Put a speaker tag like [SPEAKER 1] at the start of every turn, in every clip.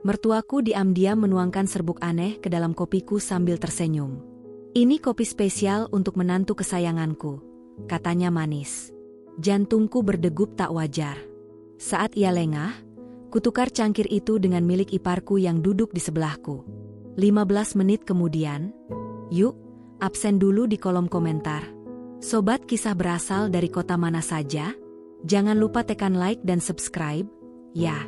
[SPEAKER 1] Mertuaku diam-diam menuangkan serbuk aneh ke dalam kopiku sambil tersenyum. "Ini kopi spesial untuk menantu kesayanganku," katanya manis. Jantungku berdegup tak wajar. Saat ia lengah, kutukar cangkir itu dengan milik iparku yang duduk di sebelahku. 15 menit kemudian, "Yuk, absen dulu di kolom komentar. Sobat kisah berasal dari kota mana saja? Jangan lupa tekan like dan subscribe, ya.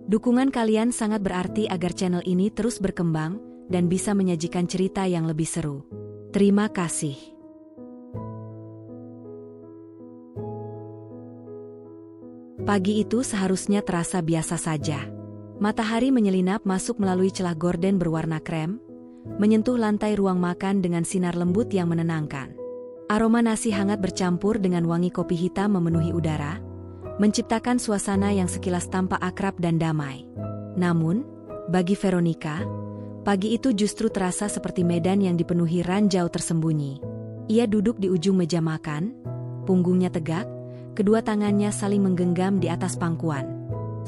[SPEAKER 1] Dukungan kalian sangat berarti agar channel ini terus berkembang dan bisa menyajikan cerita yang lebih seru. Terima kasih." Pagi itu seharusnya terasa biasa saja. Matahari menyelinap masuk melalui celah gorden berwarna krem, menyentuh lantai ruang makan dengan sinar lembut yang menenangkan. Aroma nasi hangat bercampur dengan wangi kopi hitam memenuhi udara, menciptakan suasana yang sekilas tampak akrab dan damai. Namun, bagi Veronica, pagi itu justru terasa seperti medan yang dipenuhi ranjau tersembunyi. Ia duduk di ujung meja makan, punggungnya tegak, kedua tangannya saling menggenggam di atas pangkuan.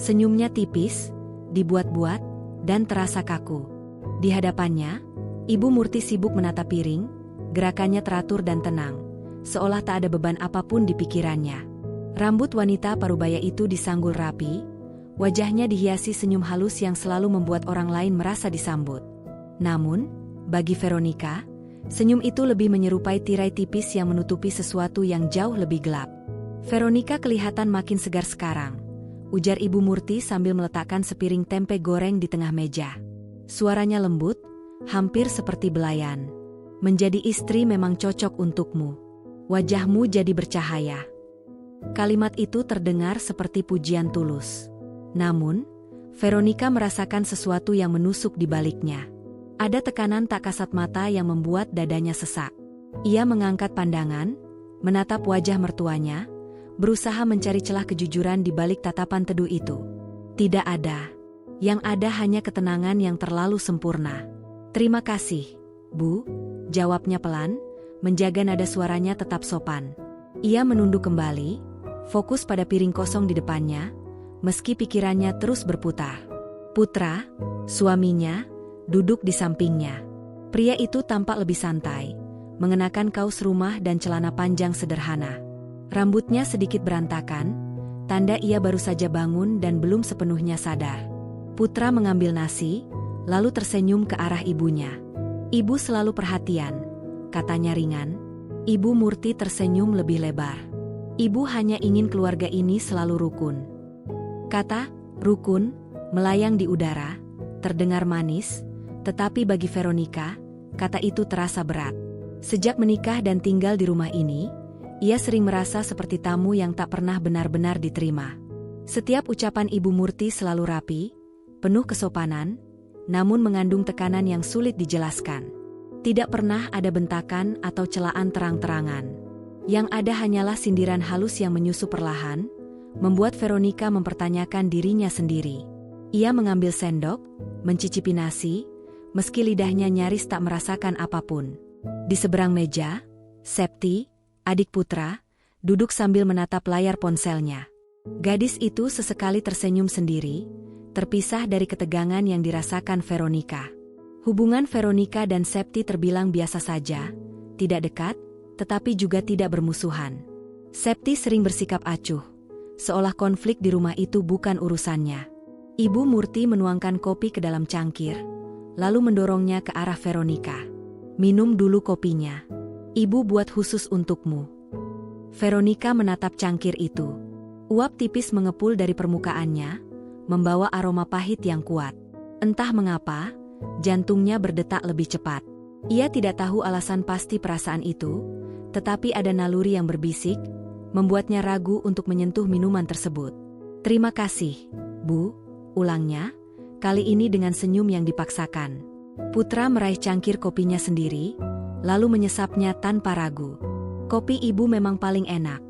[SPEAKER 1] Senyumnya tipis, dibuat-buat, dan terasa kaku. Di hadapannya, Ibu Murti sibuk menata piring, gerakannya teratur dan tenang, seolah tak ada beban apapun di pikirannya. Rambut wanita parubaya itu disanggul rapi, wajahnya dihiasi senyum halus yang selalu membuat orang lain merasa disambut. Namun, bagi Veronica, senyum itu lebih menyerupai tirai tipis yang menutupi sesuatu yang jauh lebih gelap. "Veronica kelihatan makin segar sekarang," ujar Ibu Murti sambil meletakkan sepiring tempe goreng di tengah meja. Suaranya lembut, hampir seperti belayan. "Menjadi istri memang cocok untukmu. Wajahmu jadi bercahaya." Kalimat itu terdengar seperti pujian tulus. Namun, Veronica merasakan sesuatu yang menusuk di baliknya. Ada tekanan tak kasat mata yang membuat dadanya sesak. Ia mengangkat pandangan, menatap wajah mertuanya, berusaha mencari celah kejujuran di balik tatapan teduh itu. Tidak ada. Yang ada hanya ketenangan yang terlalu sempurna. "Terima kasih, Bu," jawabnya pelan, menjaga nada suaranya tetap sopan. Ia menunduk kembali, fokus pada piring kosong di depannya, meski pikirannya terus berputar. Putra, suaminya, duduk di sampingnya. Pria itu tampak lebih santai, mengenakan kaos rumah dan celana panjang sederhana. Rambutnya sedikit berantakan, tanda ia baru saja bangun dan belum sepenuhnya sadar. Putra mengambil nasi, lalu tersenyum ke arah ibunya. "Ibu selalu perhatian," katanya ringan. Ibu Murti tersenyum lebih lebar. "Ibu hanya ingin keluarga ini selalu rukun." Kata "rukun" melayang di udara, terdengar manis, tetapi bagi Veronica, kata itu terasa berat. Sejak menikah dan tinggal di rumah ini, ia sering merasa seperti tamu yang tak pernah benar-benar diterima. Setiap ucapan Ibu Murti selalu rapi, penuh kesopanan, namun mengandung tekanan yang sulit dijelaskan. Tidak pernah ada bentakan atau celaan terang-terangan. Yang ada hanyalah sindiran halus yang menyusup perlahan, membuat Veronica mempertanyakan dirinya sendiri. Ia mengambil sendok, mencicipi nasi, meski lidahnya nyaris tak merasakan apapun. Di seberang meja, Septi, adik Putra, duduk sambil menatap layar ponselnya. Gadis itu sesekali tersenyum sendiri, terpisah dari ketegangan yang dirasakan Veronica. Hubungan Veronica dan Septi terbilang biasa saja, tidak dekat, tetapi juga tidak bermusuhan. Septi sering bersikap acuh, seolah konflik di rumah itu bukan urusannya. Ibu Murti menuangkan kopi ke dalam cangkir, lalu mendorongnya ke arah Veronica. "Minum dulu kopinya. Ibu buat khusus untukmu." Veronica menatap cangkir itu. Uap tipis mengepul dari permukaannya, membawa aroma pahit yang kuat. Entah mengapa, jantungnya berdetak lebih cepat. Ia tidak tahu alasan pasti perasaan itu, tetapi ada naluri yang berbisik, membuatnya ragu untuk menyentuh minuman tersebut. "Terima kasih, Bu," ulangnya, kali ini dengan senyum yang dipaksakan. Putra meraih cangkir kopinya sendiri, lalu menyesapnya tanpa ragu. "Kopi ibu memang paling enak,"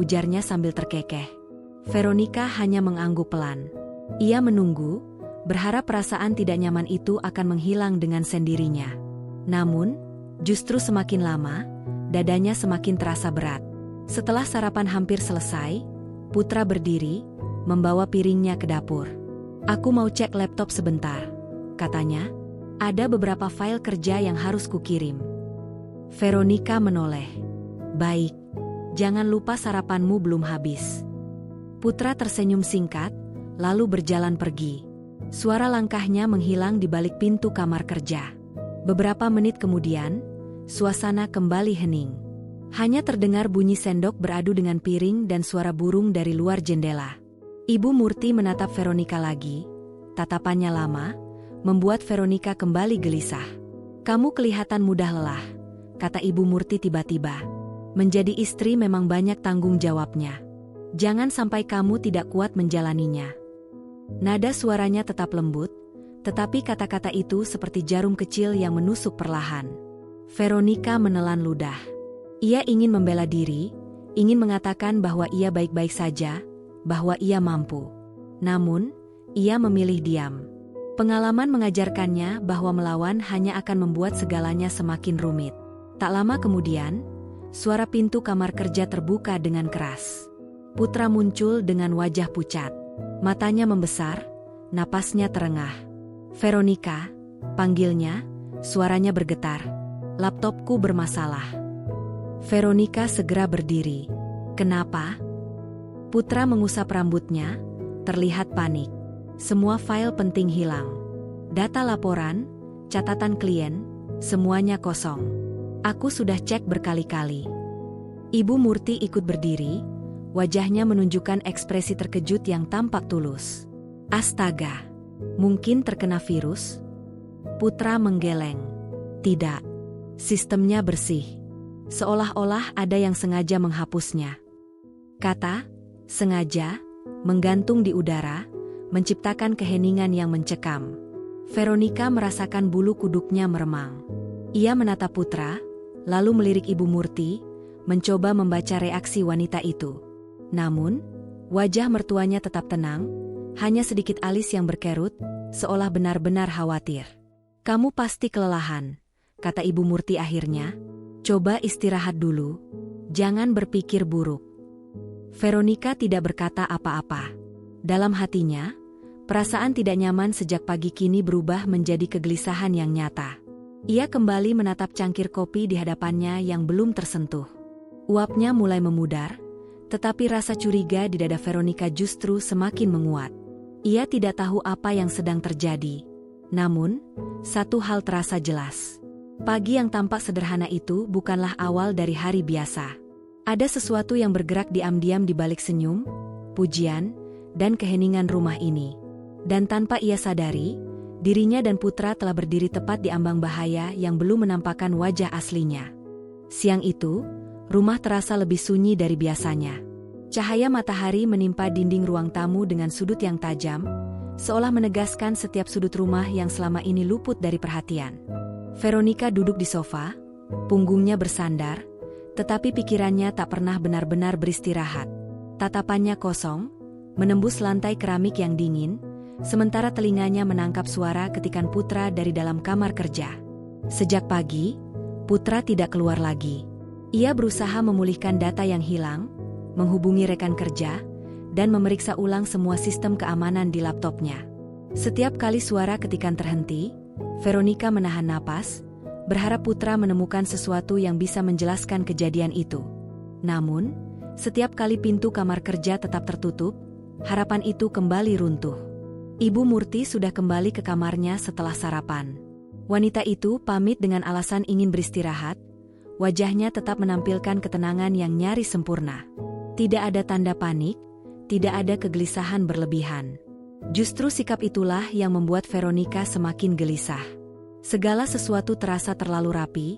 [SPEAKER 1] ujarnya sambil terkekeh. Veronica hanya mengangguk pelan. Ia menunggu, berharap perasaan tidak nyaman itu akan menghilang dengan sendirinya. Namun, justru semakin lama, dadanya semakin terasa berat. Setelah sarapan hampir selesai, Putra berdiri, membawa piringnya ke dapur. Aku mau cek laptop sebentar, katanya. Ada beberapa file kerja yang harus kukirim. Veronica menoleh. Baik, jangan lupa sarapanmu belum habis. Putra tersenyum singkat, lalu berjalan pergi. Suara langkahnya menghilang di balik pintu kamar kerja. Beberapa menit kemudian, suasana kembali hening. Hanya terdengar bunyi sendok beradu dengan piring dan suara burung dari luar jendela. Ibu Murti menatap Veronica lagi. Tatapannya lama, membuat Veronica kembali gelisah. Kamu kelihatan mudah lelah, kata Ibu Murti tiba-tiba. Menjadi istri memang banyak tanggung jawabnya. Jangan sampai kamu tidak kuat menjalaninya. Nada suaranya tetap lembut, tetapi kata-kata itu seperti jarum kecil yang menusuk perlahan. Veronica menelan ludah. Ia ingin membela diri, ingin mengatakan bahwa ia baik-baik saja, bahwa ia mampu. Namun, ia memilih diam. Pengalaman mengajarkannya bahwa melawan hanya akan membuat segalanya semakin rumit. Tak lama kemudian, suara pintu kamar kerja terbuka dengan keras. Putra muncul dengan wajah pucat. Matanya membesar, napasnya terengah. Veronica, panggilnya, suaranya bergetar. Laptopku bermasalah. Veronica segera berdiri. Kenapa? Putra mengusap rambutnya, terlihat panik. Semua file penting hilang. Data laporan, catatan klien, semuanya kosong. Aku sudah cek berkali-kali. Ibu Murti ikut berdiri, wajahnya menunjukkan ekspresi terkejut yang tampak tulus. Astaga, mungkin terkena virus? Putra menggeleng. Tidak, sistemnya bersih. Seolah-olah ada yang sengaja menghapusnya. Kata, sengaja, menggantung di udara, menciptakan keheningan yang mencekam. Veronica merasakan bulu kuduknya meremang. Ia menatap Putra, lalu melirik Ibu Murti, mencoba membaca reaksi wanita itu. Namun, wajah mertuanya tetap tenang, hanya sedikit alis yang berkerut, seolah benar-benar khawatir. Kamu pasti kelelahan, kata Ibu Murti akhirnya. Coba istirahat dulu, jangan berpikir buruk. Veronica tidak berkata apa-apa. Dalam hatinya, perasaan tidak nyaman sejak pagi kini berubah menjadi kegelisahan yang nyata. Ia kembali menatap cangkir kopi di hadapannya yang belum tersentuh. Uapnya mulai memudar, tetapi rasa curiga di dada Veronica justru semakin menguat. Ia tidak tahu apa yang sedang terjadi. Namun, satu hal terasa jelas. Pagi yang tampak sederhana itu bukanlah awal dari hari biasa. Ada sesuatu yang bergerak diam-diam di balik senyum, pujian, dan keheningan rumah ini. Dan tanpa ia sadari, dirinya dan Putra telah berdiri tepat di ambang bahaya yang belum menampakkan wajah aslinya. Siang itu, rumah terasa lebih sunyi dari biasanya. Cahaya matahari menimpa dinding ruang tamu dengan sudut yang tajam, seolah menegaskan setiap sudut rumah yang selama ini luput dari perhatian. Veronica duduk di sofa, punggungnya bersandar, tetapi pikirannya tak pernah benar-benar beristirahat. Tatapannya kosong, menembus lantai keramik yang dingin, sementara telinganya menangkap suara ketikan Putra dari dalam kamar kerja. Sejak pagi, Putra tidak keluar lagi. Ia berusaha memulihkan data yang hilang, menghubungi rekan kerja, dan memeriksa ulang semua sistem keamanan di laptopnya. Setiap kali suara ketikan terhenti, Veronica menahan napas, berharap Putra menemukan sesuatu yang bisa menjelaskan kejadian itu. Namun, setiap kali pintu kamar kerja tetap tertutup, harapan itu kembali runtuh. Ibu Murti sudah kembali ke kamarnya setelah sarapan. Wanita itu pamit dengan alasan ingin beristirahat, wajahnya tetap menampilkan ketenangan yang nyaris sempurna. Tidak ada tanda panik, tidak ada kegelisahan berlebihan. Justru sikap itulah yang membuat Veronica semakin gelisah. Segala sesuatu terasa terlalu rapi,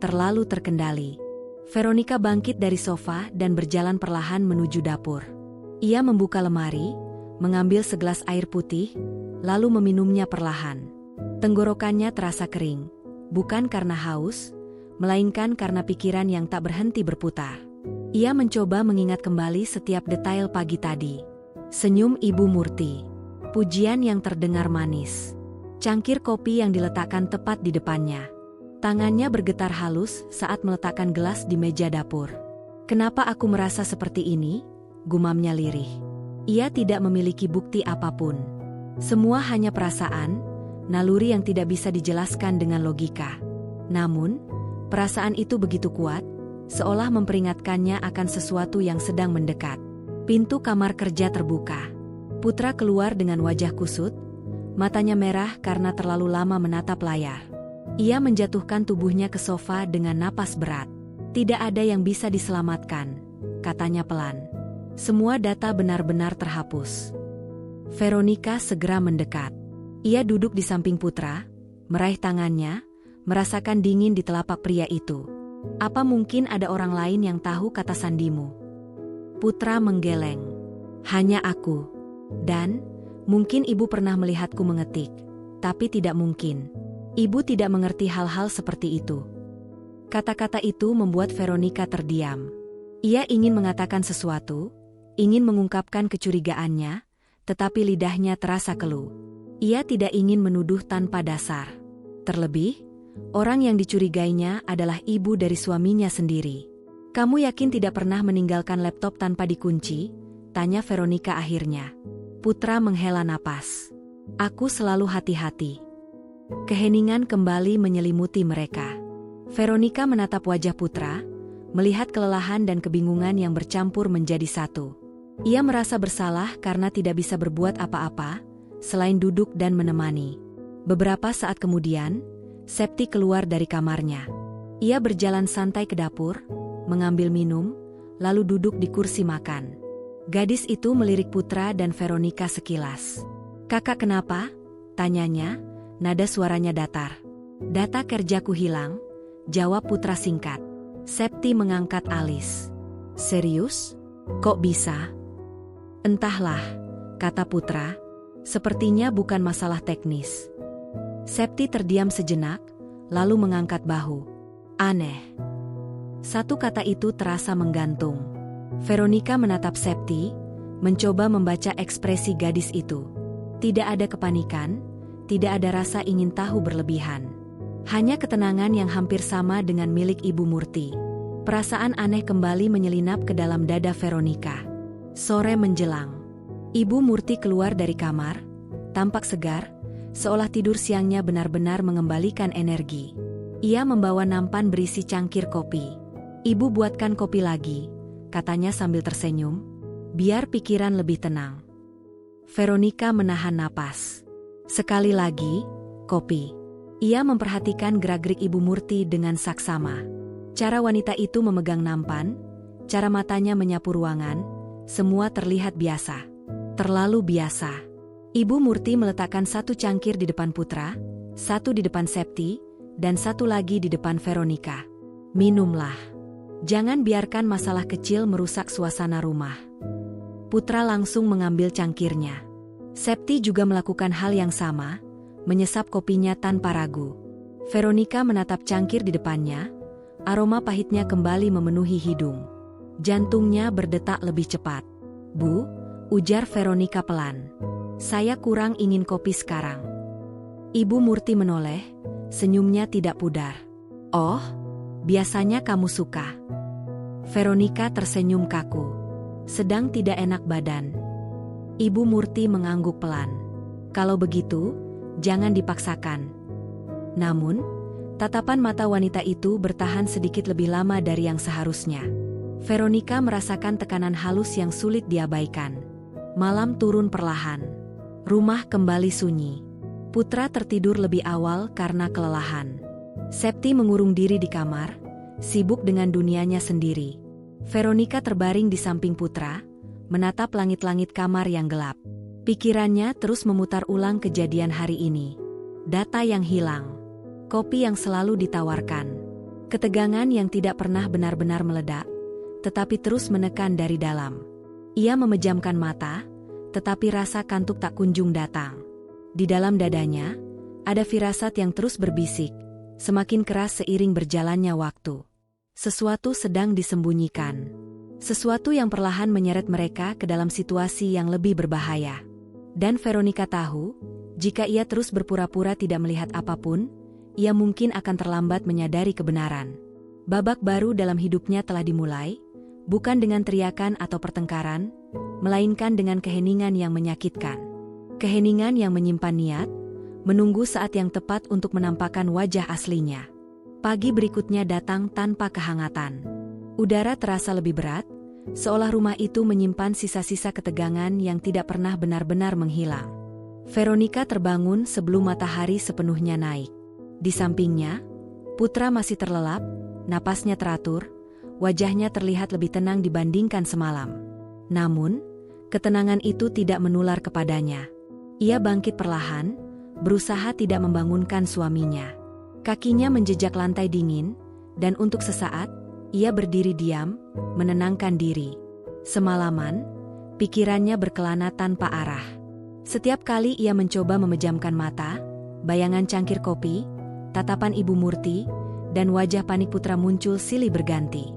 [SPEAKER 1] terlalu terkendali. Veronica bangkit dari sofa dan berjalan perlahan menuju dapur. Ia membuka lemari, mengambil segelas air putih, lalu meminumnya perlahan. Tenggorokannya terasa kering, bukan karena haus, melainkan karena pikiran yang tak berhenti berputar. Ia mencoba mengingat kembali setiap detail pagi tadi. Senyum Ibu Murti, pujian yang terdengar manis, cangkir kopi yang diletakkan tepat di depannya. Tangannya bergetar halus saat meletakkan gelas di meja dapur. "Kenapa aku merasa seperti ini?" gumamnya lirih. Ia tidak memiliki bukti apapun. Semua hanya perasaan, naluri yang tidak bisa dijelaskan dengan logika. Namun, perasaan itu begitu kuat, seolah memperingatkannya akan sesuatu yang sedang mendekat. Pintu kamar kerja terbuka. Putra keluar dengan wajah kusut, matanya merah karena terlalu lama menatap layar. Ia menjatuhkan tubuhnya ke sofa dengan napas berat. Tidak ada yang bisa diselamatkan, katanya pelan. Semua data benar-benar terhapus. Veronica segera mendekat. Ia duduk di samping Putra, meraih tangannya, merasakan dingin di telapak pria itu. Apa mungkin ada orang lain yang tahu kata sandimu? Putra menggeleng. Hanya aku. Dan, mungkin ibu pernah melihatku mengetik. Tapi tidak mungkin. Ibu tidak mengerti hal-hal seperti itu. Kata-kata itu membuat Veronica terdiam. Ia ingin mengatakan sesuatu, ingin mengungkapkan kecurigaannya, tetapi lidahnya terasa keluh. Ia tidak ingin menuduh tanpa dasar. Terlebih, orang yang dicurigainya adalah ibu dari suaminya sendiri. Kamu yakin tidak pernah meninggalkan laptop tanpa dikunci? Tanya Veronica akhirnya. Putra menghela napas. Aku selalu hati-hati. Keheningan kembali menyelimuti mereka. Veronica menatap wajah Putra, melihat kelelahan dan kebingungan yang bercampur menjadi satu. Ia merasa bersalah karena tidak bisa berbuat apa-apa, selain duduk dan menemani. Beberapa saat kemudian, Septi keluar dari kamarnya. Ia berjalan santai ke dapur, mengambil minum, lalu duduk di kursi makan. Gadis itu melirik Putra dan Veronica sekilas. Kakak kenapa? Tanyanya, nada suaranya datar. Data kerjaku hilang, jawab Putra singkat. Septi mengangkat alis. Serius? Kok bisa? Entahlah, kata Putra. Sepertinya bukan masalah teknis. Septi terdiam sejenak, lalu mengangkat bahu. Aneh. Satu kata itu terasa menggantung. Veronica menatap Septi, mencoba membaca ekspresi gadis itu. Tidak ada kepanikan, tidak ada rasa ingin tahu berlebihan. Hanya ketenangan yang hampir sama dengan milik Ibu Murti. Perasaan aneh kembali menyelinap ke dalam dada Veronica. Sore menjelang. Ibu Murti keluar dari kamar, tampak segar, seolah tidur siangnya benar-benar mengembalikan energi. Ia membawa nampan berisi cangkir kopi. Ibu buatkan kopi lagi, katanya sambil tersenyum, biar pikiran lebih tenang. Veronica menahan napas. Sekali lagi, kopi. Ia memperhatikan gerak-gerik Ibu Murti dengan saksama. Cara wanita itu memegang nampan, cara matanya menyapu ruangan, semua terlihat biasa. Terlalu biasa. Ibu Murti meletakkan satu cangkir di depan Putra, satu di depan Septi, dan satu lagi di depan Veronica. Minumlah. Jangan biarkan masalah kecil merusak suasana rumah. Putra langsung mengambil cangkirnya. Septi juga melakukan hal yang sama, menyesap kopinya tanpa ragu. Veronica menatap cangkir di depannya, aroma pahitnya kembali memenuhi hidung. Jantungnya berdetak lebih cepat. Bu, ujar Veronica pelan. Saya kurang ingin kopi sekarang. Ibu Murti menoleh, senyumnya tidak pudar. Oh, biasanya kamu suka. Veronica tersenyum kaku. Sedang tidak enak badan. Ibu Murti mengangguk pelan. Kalau begitu, jangan dipaksakan. Namun, tatapan mata wanita itu bertahan sedikit lebih lama dari yang seharusnya. Veronica merasakan tekanan halus yang sulit diabaikan. Malam turun perlahan. Rumah kembali sunyi. Putra tertidur lebih awal karena kelelahan. Septi mengurung diri di kamar, sibuk dengan dunianya sendiri. Veronica terbaring di samping Putra, menatap langit-langit kamar yang gelap. Pikirannya terus memutar ulang kejadian hari ini. Data yang hilang. Kopi yang selalu ditawarkan. Ketegangan yang tidak pernah benar-benar meledak, tetapi terus menekan dari dalam. Ia memejamkan mata, tetapi rasa kantuk tak kunjung datang. Di dalam dadanya, ada firasat yang terus berbisik, semakin keras seiring berjalannya waktu. Sesuatu sedang disembunyikan. Sesuatu yang perlahan menyeret mereka ke dalam situasi yang lebih berbahaya. Dan Veronica tahu, jika ia terus berpura-pura tidak melihat apapun, ia mungkin akan terlambat menyadari kebenaran. Babak baru dalam hidupnya telah dimulai, bukan dengan teriakan atau pertengkaran, melainkan dengan keheningan yang menyakitkan. keheningan yang menyimpan niat, menunggu saat yang tepat untuk menampakkan wajah aslinya. Pagi berikutnya datang tanpa kehangatan. Udara terasa lebih berat, seolah rumah itu menyimpan sisa-sisa ketegangan yang tidak pernah benar-benar menghilang. Veronica terbangun sebelum matahari sepenuhnya naik. Di sampingnya, Putra masih terlelap, napasnya teratur, wajahnya terlihat lebih tenang dibandingkan semalam. Namun, ketenangan itu tidak menular kepadanya. Ia bangkit perlahan, berusaha tidak membangunkan suaminya. Kakinya menjejak lantai dingin, dan untuk sesaat, ia berdiri diam, menenangkan diri. Semalaman, pikirannya berkelana tanpa arah. Setiap kali ia mencoba memejamkan mata, bayangan cangkir kopi, tatapan Ibu Murti, dan wajah panik Putra muncul silih berganti.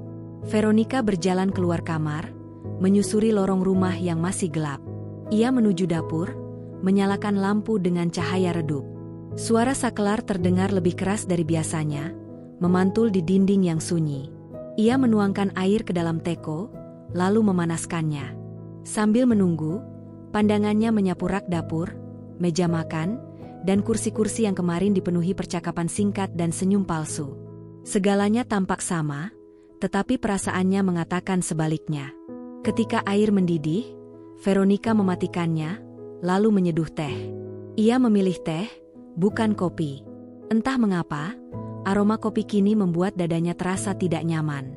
[SPEAKER 1] Veronica berjalan keluar kamar, menyusuri lorong rumah yang masih gelap. Ia menuju dapur, menyalakan lampu dengan cahaya redup. Suara sakelar terdengar lebih keras dari biasanya, memantul di dinding yang sunyi. Ia menuangkan air ke dalam teko, lalu memanaskannya. Sambil menunggu, pandangannya menyapu rak dapur, meja makan, dan kursi-kursi yang kemarin dipenuhi percakapan singkat dan senyum palsu. Segalanya tampak sama, tetapi perasaannya mengatakan sebaliknya. Ketika air mendidih, Veronica mematikannya, lalu menyeduh teh. Ia memilih teh, bukan kopi. Entah mengapa, aroma kopi kini membuat dadanya terasa tidak nyaman.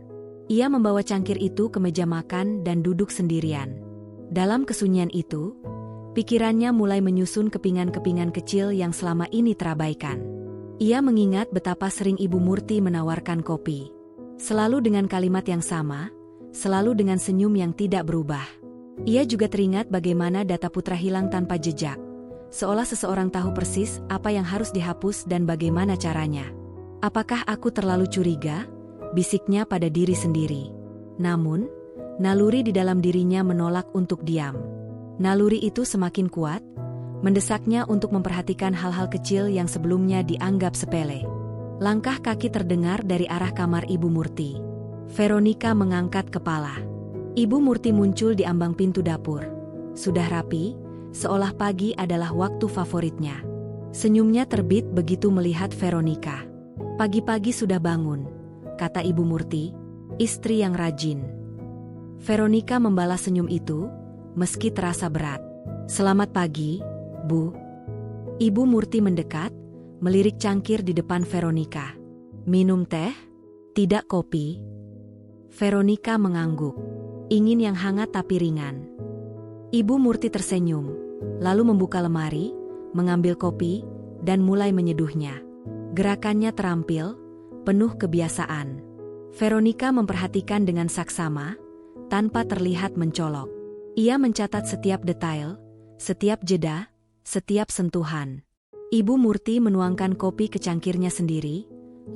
[SPEAKER 1] Ia membawa cangkir itu ke meja makan dan duduk sendirian. Dalam kesunyian itu, pikirannya mulai menyusun kepingan-kepingan kecil yang selama ini terabaikan. Ia mengingat betapa sering Ibu Murti menawarkan kopi. Selalu dengan kalimat yang sama, selalu dengan senyum yang tidak berubah. Ia juga teringat bagaimana data Putra hilang tanpa jejak. Seolah seseorang tahu persis apa yang harus dihapus dan bagaimana caranya. Apakah aku terlalu curiga? Bisiknya pada diri sendiri. Namun, naluri di dalam dirinya menolak untuk diam. Naluri itu semakin kuat, mendesaknya untuk memperhatikan hal-hal kecil yang sebelumnya dianggap sepele. Langkah kaki terdengar dari arah kamar Ibu Murti. Veronica mengangkat kepala. Ibu Murti muncul di ambang pintu dapur. Sudah rapi, seolah pagi adalah waktu favoritnya. Senyumnya terbit begitu melihat Veronica. Pagi-pagi sudah bangun, kata Ibu Murti, istri yang rajin. Veronica membalas senyum itu, meski terasa berat. Selamat pagi, Bu. Ibu Murti mendekat, melirik cangkir di depan Veronica. Minum teh? Tidak kopi? Veronica mengangguk. Ingin yang hangat tapi ringan. Ibu Murti tersenyum, lalu membuka lemari, mengambil kopi, dan mulai menyeduhnya. Gerakannya terampil, penuh kebiasaan. Veronica memperhatikan dengan saksama, tanpa terlihat mencolok. Ia mencatat setiap detail, setiap jeda, setiap sentuhan. Ibu Murti menuangkan kopi ke cangkirnya sendiri,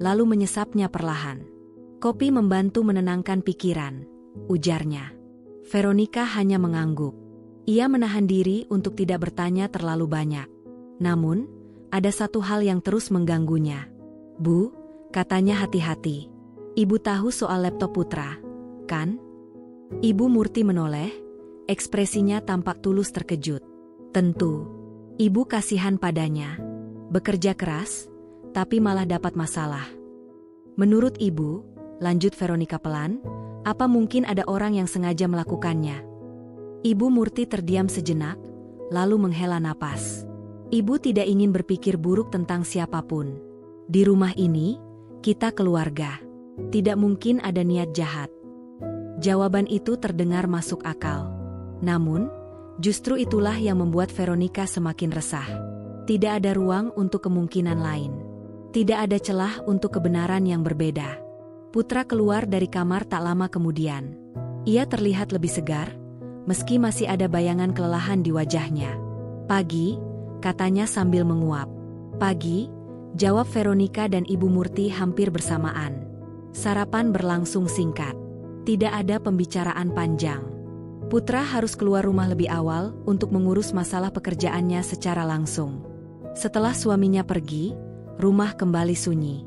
[SPEAKER 1] lalu menyesapnya perlahan. Kopi membantu menenangkan pikiran, ujarnya. Veronica hanya mengangguk. Ia menahan diri untuk tidak bertanya terlalu banyak. Namun, ada satu hal yang terus mengganggunya. Bu, katanya hati-hati. Ibu tahu soal laptop Putra, kan? Ibu Murti menoleh, ekspresinya tampak tulus terkejut. Tentu, ibu kasihan padanya. Bekerja keras, tapi malah dapat masalah. Menurut ibu, lanjut Veronica pelan, apa mungkin ada orang yang sengaja melakukannya? Ibu Murti terdiam sejenak, lalu menghela napas. Ibu tidak ingin berpikir buruk tentang siapapun. Di rumah ini, kita keluarga. Tidak mungkin ada niat jahat. Jawaban itu terdengar masuk akal. Namun, justru itulah yang membuat Veronica semakin resah. Tidak ada ruang untuk kemungkinan lain. Tidak ada celah untuk kebenaran yang berbeda. Putra keluar dari kamar tak lama kemudian. Ia terlihat lebih segar, meski masih ada bayangan kelelahan di wajahnya. Pagi, katanya sambil menguap. Pagi, jawab Veronica dan Ibu Murti hampir bersamaan. Sarapan berlangsung singkat. Tidak ada pembicaraan panjang. Putra harus keluar rumah lebih awal untuk mengurus masalah pekerjaannya secara langsung. Setelah suaminya pergi, rumah kembali sunyi.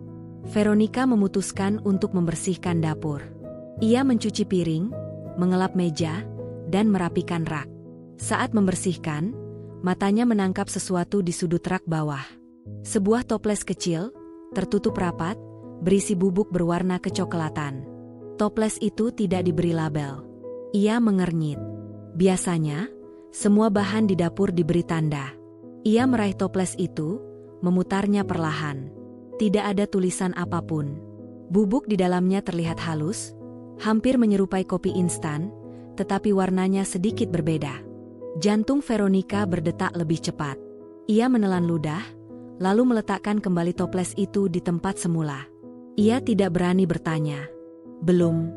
[SPEAKER 1] Veronica memutuskan untuk membersihkan dapur. Ia mencuci piring, mengelap meja, dan merapikan rak. Saat membersihkan, Matanya menangkap sesuatu di sudut rak bawah. Sebuah toples kecil, tertutup rapat, berisi bubuk berwarna kecoklatan. Toples itu tidak diberi label. Ia mengernyit. Biasanya, semua bahan di dapur diberi tanda. Ia meraih toples itu, memutarnya perlahan. Tidak ada tulisan apapun. Bubuk di dalamnya terlihat halus, hampir menyerupai kopi instan, tetapi warnanya sedikit berbeda. Jantung Veronica berdetak lebih cepat. Ia menelan ludah, lalu meletakkan kembali toples itu di tempat semula. Ia tidak berani bertanya. Belum.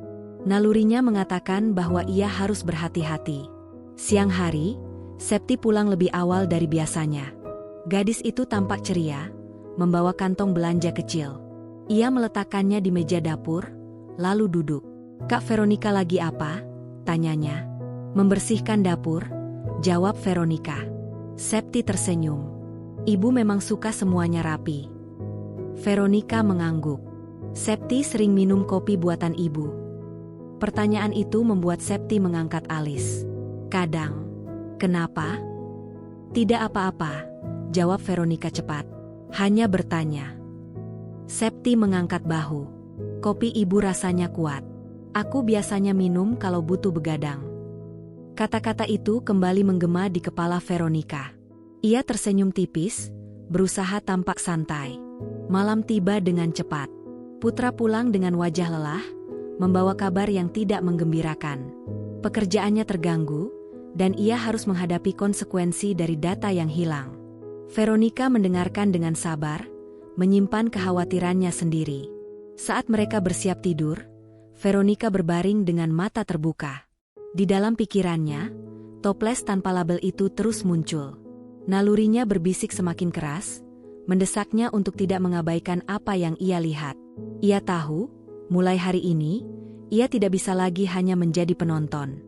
[SPEAKER 1] Nalurinya mengatakan bahwa ia harus berhati-hati. Siang hari, Septi pulang lebih awal dari biasanya. Gadis itu tampak ceria, membawa kantong belanja kecil. Ia meletakkannya di meja dapur, lalu duduk. "Kak Veronica lagi apa?" tanyanya. "Membersihkan dapur," jawab Veronica. Septi tersenyum. "Ibu memang suka semuanya rapi." Veronica mengangguk. "Septi sering minum kopi buatan ibu?" Pertanyaan itu membuat Septi mengangkat alis. "Kadang." "Kenapa?" "Tidak apa-apa," jawab Veronica cepat. "Hanya bertanya." Septi mengangkat bahu. "Kopi ibu rasanya kuat. Aku biasanya minum kalau butuh begadang." Kata-kata itu kembali menggema di kepala Veronica. Ia tersenyum tipis, berusaha tampak santai. Malam tiba dengan cepat. Putra pulang dengan wajah lelah, membawa kabar yang tidak menggembirakan. Pekerjaannya terganggu, dan ia harus menghadapi konsekuensi dari data yang hilang. Veronica mendengarkan dengan sabar, menyimpan kekhawatirannya sendiri. Saat mereka bersiap tidur, Veronica berbaring dengan mata terbuka. Di dalam pikirannya, toples tanpa label itu terus muncul. Nalurinya berbisik semakin keras, mendesaknya untuk tidak mengabaikan apa yang ia lihat. Ia tahu, mulai hari ini, ia tidak bisa lagi hanya menjadi penonton.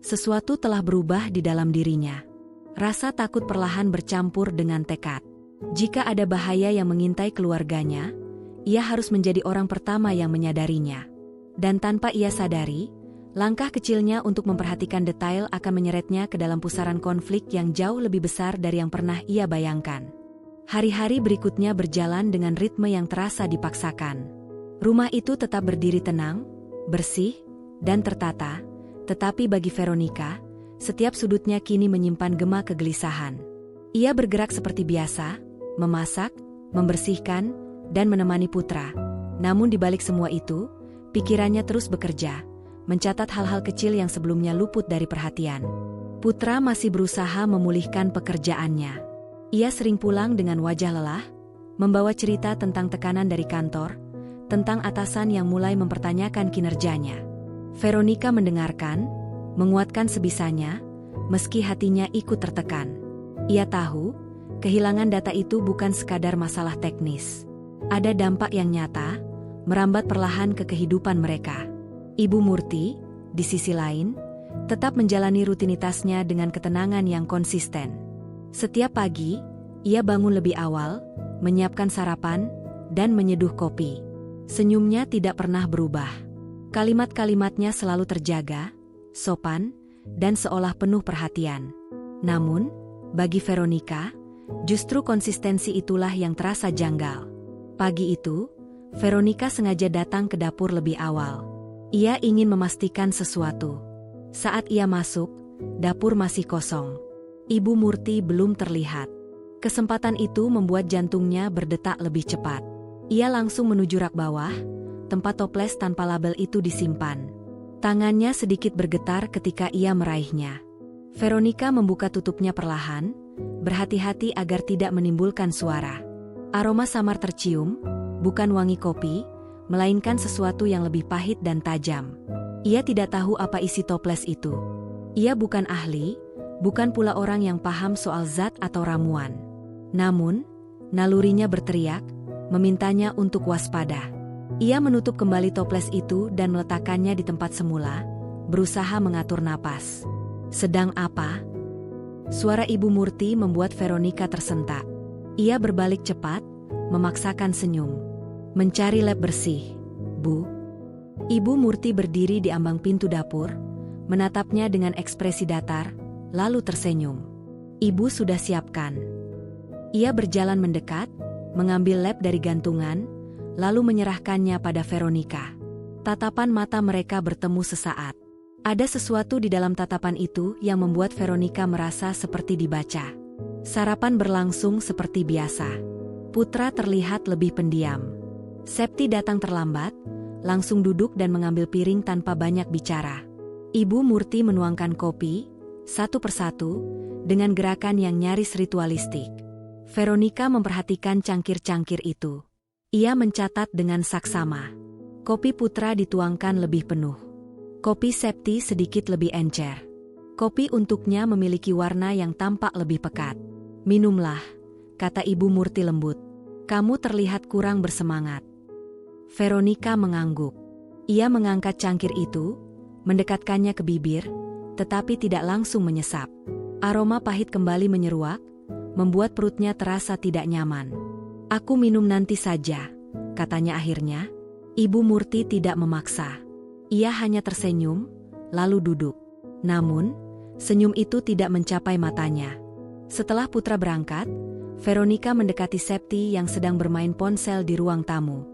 [SPEAKER 1] Sesuatu telah berubah di dalam dirinya. Rasa takut perlahan bercampur dengan tekad. Jika ada bahaya yang mengintai keluarganya, ia harus menjadi orang pertama yang menyadarinya. Dan tanpa ia sadari, langkah kecilnya untuk memperhatikan detail akan menyeretnya ke dalam pusaran konflik yang jauh lebih besar dari yang pernah ia bayangkan. Hari-hari berikutnya berjalan dengan ritme yang terasa dipaksakan. Rumah itu tetap berdiri tenang, bersih, dan tertata, tetapi bagi Veronica, setiap sudutnya kini menyimpan gema kegelisahan. Ia bergerak seperti biasa, memasak, membersihkan, dan menemani putra. Namun di balik semua itu, pikirannya terus bekerja, mencatat hal-hal kecil yang sebelumnya luput dari perhatian. Putra masih berusaha memulihkan pekerjaannya. Ia sering pulang dengan wajah lelah, membawa cerita tentang tekanan dari kantor, tentang atasan yang mulai mempertanyakan kinerjanya. Veronica mendengarkan, menguatkan sebisanya, meski hatinya ikut tertekan. Ia tahu, kehilangan data itu bukan sekadar masalah teknis. Ada dampak yang nyata, merambat perlahan ke kehidupan mereka. Ibu Murti, di sisi lain, tetap menjalani rutinitasnya dengan ketenangan yang konsisten. Setiap pagi, ia bangun lebih awal, menyiapkan sarapan, dan menyeduh kopi. Senyumnya tidak pernah berubah. Kalimat-kalimatnya selalu terjaga, sopan, dan seolah penuh perhatian. Namun, bagi Veronica, justru konsistensi itulah yang terasa janggal. Pagi itu, Veronica sengaja datang ke dapur lebih awal. Ia ingin memastikan sesuatu. Saat ia masuk, dapur masih kosong. Ibu Murti belum terlihat. Kesempatan itu membuat jantungnya berdetak lebih cepat. Ia langsung menuju rak bawah, tempat toples tanpa label itu disimpan. Tangannya sedikit bergetar ketika ia meraihnya. Veronica membuka tutupnya perlahan, berhati-hati agar tidak menimbulkan suara. Aroma samar tercium, bukan wangi kopi, melainkan sesuatu yang lebih pahit dan tajam. Ia tidak tahu apa isi toples itu. Ia bukan ahli, bukan pula orang yang paham soal zat atau ramuan. Namun, nalurinya berteriak, memintanya untuk waspada. Ia menutup kembali toples itu dan meletakkannya di tempat semula, berusaha mengatur napas. "Sedang apa?" Suara Ibu Murti membuat Veronica tersentak. Ia berbalik cepat, memaksakan senyum. "Mencari lap bersih, Bu." Ibu Murti berdiri di ambang pintu dapur, menatapnya dengan ekspresi datar, lalu tersenyum. Ibu sudah siapkan. Ia berjalan mendekat, mengambil lap dari gantungan, lalu menyerahkannya pada Veronica. Tatapan mata mereka bertemu sesaat. Ada sesuatu di dalam tatapan itu yang membuat Veronica merasa seperti dibaca. Sarapan berlangsung seperti biasa. Putra terlihat lebih pendiam. Septi datang terlambat, langsung duduk dan mengambil piring tanpa banyak bicara. Ibu Murti menuangkan kopi, satu persatu, dengan gerakan yang nyaris ritualistik. Veronica memperhatikan cangkir-cangkir itu. Ia mencatat dengan saksama. Kopi Putra dituangkan lebih penuh. Kopi Septi sedikit lebih encer. Kopi untuknya memiliki warna yang tampak lebih pekat. "Minumlah," kata Ibu Murti lembut. "Kamu terlihat kurang bersemangat." Veronica mengangguk. Ia mengangkat cangkir itu, mendekatkannya ke bibir, tetapi tidak langsung menyesap. Aroma pahit kembali menyeruak, membuat perutnya terasa tidak nyaman. "Aku minum nanti saja," katanya akhirnya. Ibu Murti tidak memaksa. Ia hanya tersenyum, lalu duduk. Namun, senyum itu tidak mencapai matanya. Setelah Putra berangkat, Veronica mendekati Septi yang sedang bermain ponsel di ruang tamu.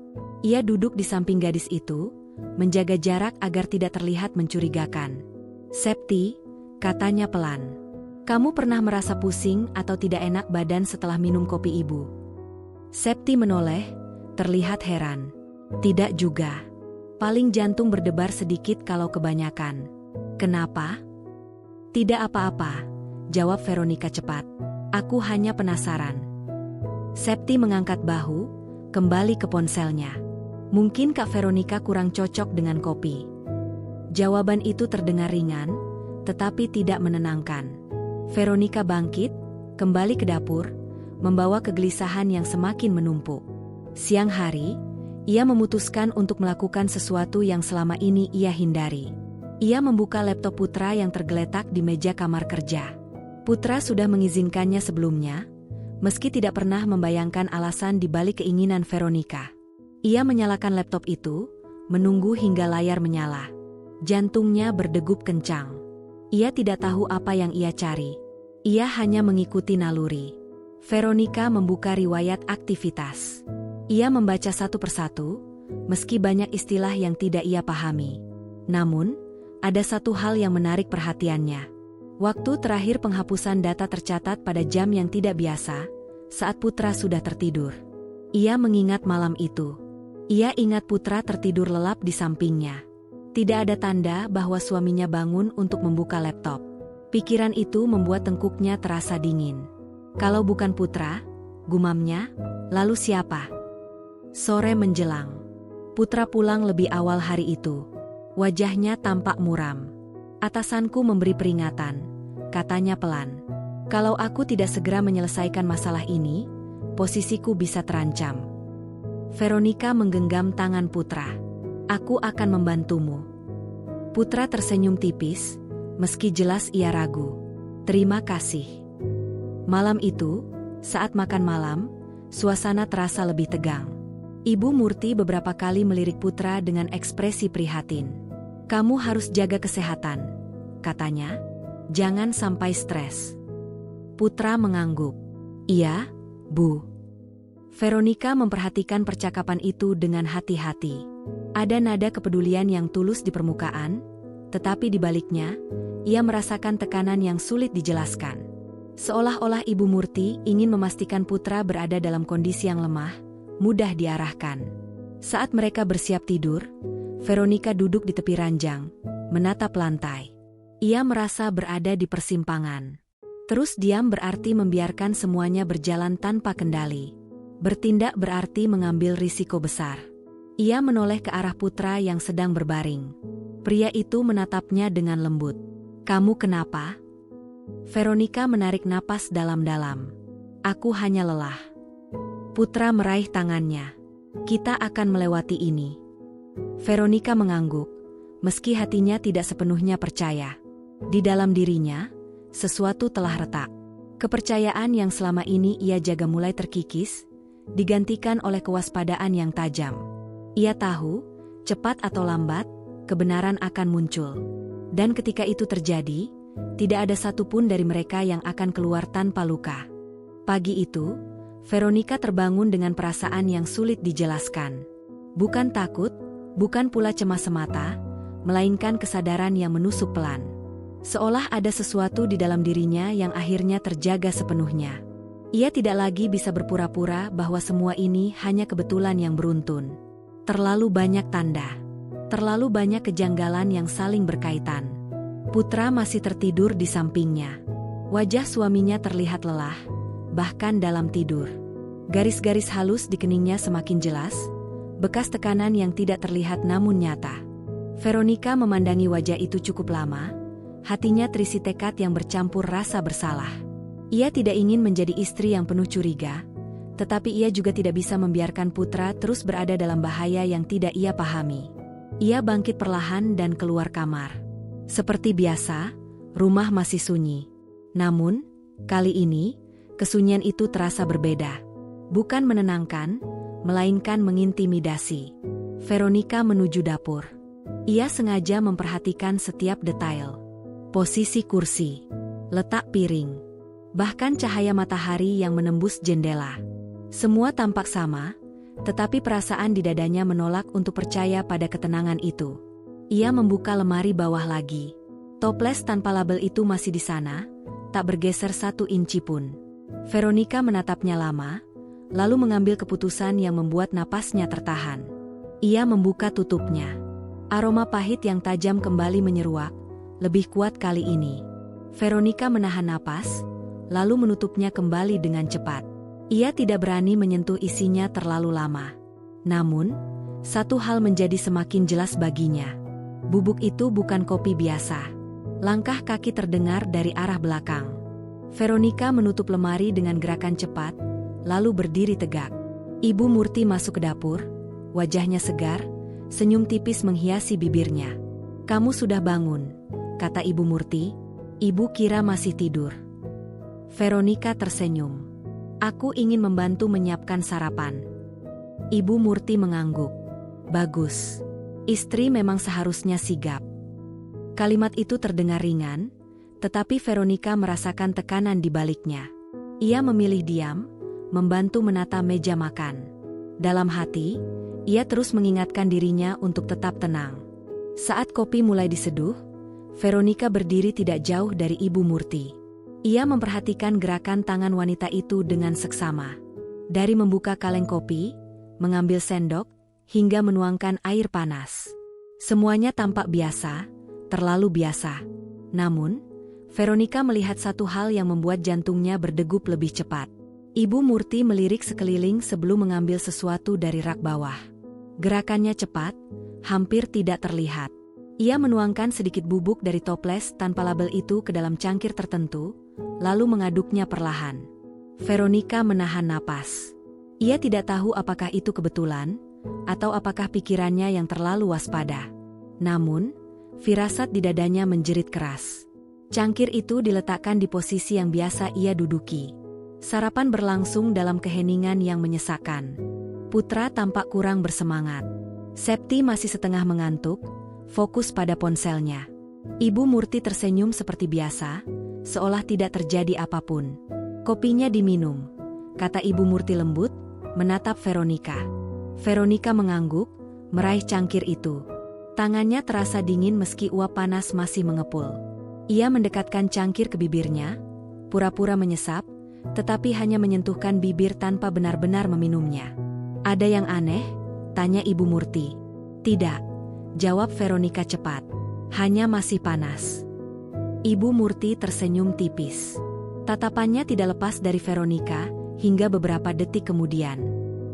[SPEAKER 1] Ia duduk di samping gadis itu, menjaga jarak agar tidak terlihat mencurigakan. "Septi," katanya pelan. "Kamu pernah merasa pusing atau tidak enak badan setelah minum kopi ibu?" Septi menoleh, terlihat heran. "Tidak juga. Paling jantung berdebar sedikit kalau kebanyakan." "Kenapa?" "Tidak apa-apa," jawab Veronica cepat. "Aku hanya penasaran." Septi mengangkat bahu, kembali ke ponselnya. "Mungkin Kak Veronica kurang cocok dengan kopi." Jawaban itu terdengar ringan, tetapi tidak menenangkan. Veronica bangkit, kembali ke dapur, membawa kegelisahan yang semakin menumpuk. Siang hari, ia memutuskan untuk melakukan sesuatu yang selama ini ia hindari. Ia membuka laptop Putra yang tergeletak di meja kamar kerja. Putra sudah mengizinkannya sebelumnya, meski tidak pernah membayangkan alasan di balik keinginan Veronica. Ia menyalakan laptop itu, menunggu hingga layar menyala. Jantungnya berdegup kencang. Ia tidak tahu apa yang ia cari. Ia hanya mengikuti naluri. Veronica membuka riwayat aktivitas. Ia membaca satu persatu, meski banyak istilah yang tidak ia pahami. Namun, ada satu hal yang menarik perhatiannya. Waktu terakhir penghapusan data tercatat pada jam yang tidak biasa, saat Putra sudah tertidur. Ia mengingat malam itu. Ia ingat Putra tertidur lelap di sampingnya. Tidak ada tanda bahwa suaminya bangun untuk membuka laptop. Pikiran itu membuat tengkuknya terasa dingin. Kalau bukan Putra, gumamnya, lalu siapa? Sore menjelang. Putra pulang lebih awal hari itu. Wajahnya tampak muram. "Atasanku memberi peringatan," katanya pelan. "Kalau aku tidak segera menyelesaikan masalah ini, posisiku bisa terancam." Veronica menggenggam tangan Putra. "Aku akan membantumu." Putra tersenyum tipis, meski jelas ia ragu. "Terima kasih." Malam itu, saat makan malam, suasana terasa lebih tegang. Ibu Murti beberapa kali melirik Putra dengan ekspresi prihatin. "Kamu harus jaga kesehatan," katanya. "Jangan sampai stres." Putra mengangguk. "Iya, Bu." Veronica memperhatikan percakapan itu dengan hati-hati. Ada nada kepedulian yang tulus di permukaan, tetapi di baliknya, ia merasakan tekanan yang sulit dijelaskan. Seolah-olah Ibu Murti ingin memastikan Putra berada dalam kondisi yang lemah, mudah diarahkan. Saat mereka bersiap tidur, Veronica duduk di tepi ranjang, menatap lantai. Ia merasa berada di persimpangan. Terus diam berarti membiarkan semuanya berjalan tanpa kendali. Bertindak berarti mengambil risiko besar. Ia menoleh ke arah Putra yang sedang berbaring. Pria itu menatapnya dengan lembut. "Kamu kenapa?" Veronica menarik napas dalam-dalam. "Aku hanya lelah." Putra meraih tangannya. "Kita akan melewati ini." Veronica mengangguk, meski hatinya tidak sepenuhnya percaya. Di dalam dirinya, sesuatu telah retak. Kepercayaan yang selama ini ia jaga mulai terkikis, digantikan oleh kewaspadaan yang tajam. Ia tahu, cepat atau lambat, kebenaran akan muncul. Dan ketika itu terjadi, tidak ada satupun dari mereka yang akan keluar tanpa luka. Pagi itu, Veronica terbangun dengan perasaan yang sulit dijelaskan. Bukan takut, bukan pula cemas semata, melainkan kesadaran yang menusuk pelan. Seolah ada sesuatu di dalam dirinya yang akhirnya terjaga sepenuhnya. Ia tidak lagi bisa berpura-pura bahwa semua ini hanya kebetulan yang beruntun. Terlalu banyak tanda. Terlalu banyak kejanggalan yang saling berkaitan. Putra masih tertidur di sampingnya. Wajah suaminya terlihat lelah, bahkan dalam tidur. Garis-garis halus di keningnya semakin jelas, bekas tekanan yang tidak terlihat namun nyata. Veronica memandangi wajah itu cukup lama, hatinya terisi tekad yang bercampur rasa bersalah. Ia tidak ingin menjadi istri yang penuh curiga, tetapi ia juga tidak bisa membiarkan putra terus berada dalam bahaya yang tidak ia pahami. Ia bangkit perlahan dan keluar kamar. Seperti biasa, rumah masih sunyi. Namun, kali ini, kesunyian itu terasa berbeda. Bukan menenangkan, melainkan mengintimidasi. Veronica menuju dapur. Ia sengaja memperhatikan setiap detail. Posisi kursi, letak piring, bahkan cahaya matahari yang menembus jendela. Semua tampak sama, tetapi perasaan di dadanya menolak untuk percaya pada ketenangan itu. Ia membuka lemari bawah lagi. Toples tanpa label itu masih di sana, tak bergeser 1 inci pun. Veronica menatapnya lama, lalu mengambil keputusan yang membuat napasnya tertahan. Ia membuka tutupnya. Aroma pahit yang tajam kembali menyeruak, lebih kuat kali ini. Veronica menahan napas, lalu menutupnya kembali dengan cepat. Ia tidak berani menyentuh isinya terlalu lama. Namun, satu hal menjadi semakin jelas baginya. Bubuk itu bukan kopi biasa. Langkah kaki terdengar dari arah belakang. Veronica menutup lemari dengan gerakan cepat, lalu berdiri tegak. Ibu Murti masuk ke dapur, wajahnya segar, senyum tipis menghiasi bibirnya. "Kamu sudah bangun," kata Ibu Murti. "Ibu kira masih tidur." Veronica tersenyum. "Aku ingin membantu menyiapkan sarapan." Ibu Murti mengangguk. "Bagus. Istri memang seharusnya sigap." Kalimat itu terdengar ringan, tetapi Veronica merasakan tekanan di baliknya. Ia memilih diam, membantu menata meja makan. Dalam hati, ia terus mengingatkan dirinya untuk tetap tenang. Saat kopi mulai diseduh, Veronica berdiri tidak jauh dari Ibu Murti. Ia memperhatikan gerakan tangan wanita itu dengan seksama. Dari membuka kaleng kopi, mengambil sendok, hingga menuangkan air panas. Semuanya tampak biasa, terlalu biasa. Namun, Veronica melihat satu hal yang membuat jantungnya berdegup lebih cepat. Ibu Murti melirik sekeliling sebelum mengambil sesuatu dari rak bawah. Gerakannya cepat, hampir tidak terlihat. Ia menuangkan sedikit bubuk dari toples tanpa label itu ke dalam cangkir tertentu, lalu mengaduknya perlahan. Veronica menahan napas. Ia tidak tahu apakah itu kebetulan, atau apakah pikirannya yang terlalu waspada. Namun, firasat di dadanya menjerit keras. Cangkir itu diletakkan di posisi yang biasa ia duduki. Sarapan berlangsung dalam keheningan yang menyesakkan. Putra tampak kurang bersemangat. Septi masih setengah mengantuk, fokus pada ponselnya. Ibu Murti tersenyum seperti biasa, seolah tidak terjadi apapun. "Kopinya diminum," kata Ibu Murti lembut, menatap Veronica. Veronica mengangguk, meraih cangkir itu. Tangannya terasa dingin meski uap panas masih mengepul. Ia mendekatkan cangkir ke bibirnya, pura-pura menyesap, tetapi hanya menyentuhkan bibir tanpa benar-benar meminumnya. "Ada yang aneh?" tanya Ibu Murti. "Tidak," jawab Veronica cepat. "Hanya masih panas." Ibu Murti tersenyum tipis. Tatapannya tidak lepas dari Veronica hingga beberapa detik kemudian.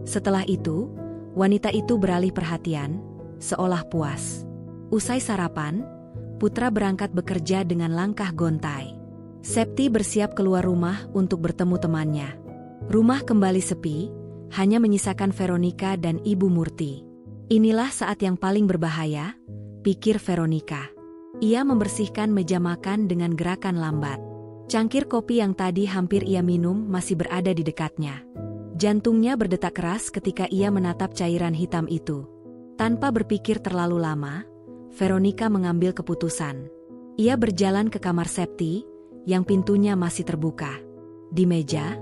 [SPEAKER 1] Setelah itu, wanita itu beralih perhatian, seolah puas. Usai sarapan, Putra berangkat bekerja dengan langkah gontai. Septi bersiap keluar rumah untuk bertemu temannya. Rumah kembali sepi, hanya menyisakan Veronica dan Ibu Murti. Inilah saat yang paling berbahaya, pikir Veronica. Ia membersihkan meja makan dengan gerakan lambat. Cangkir kopi yang tadi hampir ia minum masih berada di dekatnya. Jantungnya berdetak keras ketika ia menatap cairan hitam itu. Tanpa berpikir terlalu lama, Veronica mengambil keputusan. Ia berjalan ke kamar Septi, yang pintunya masih terbuka. Di meja,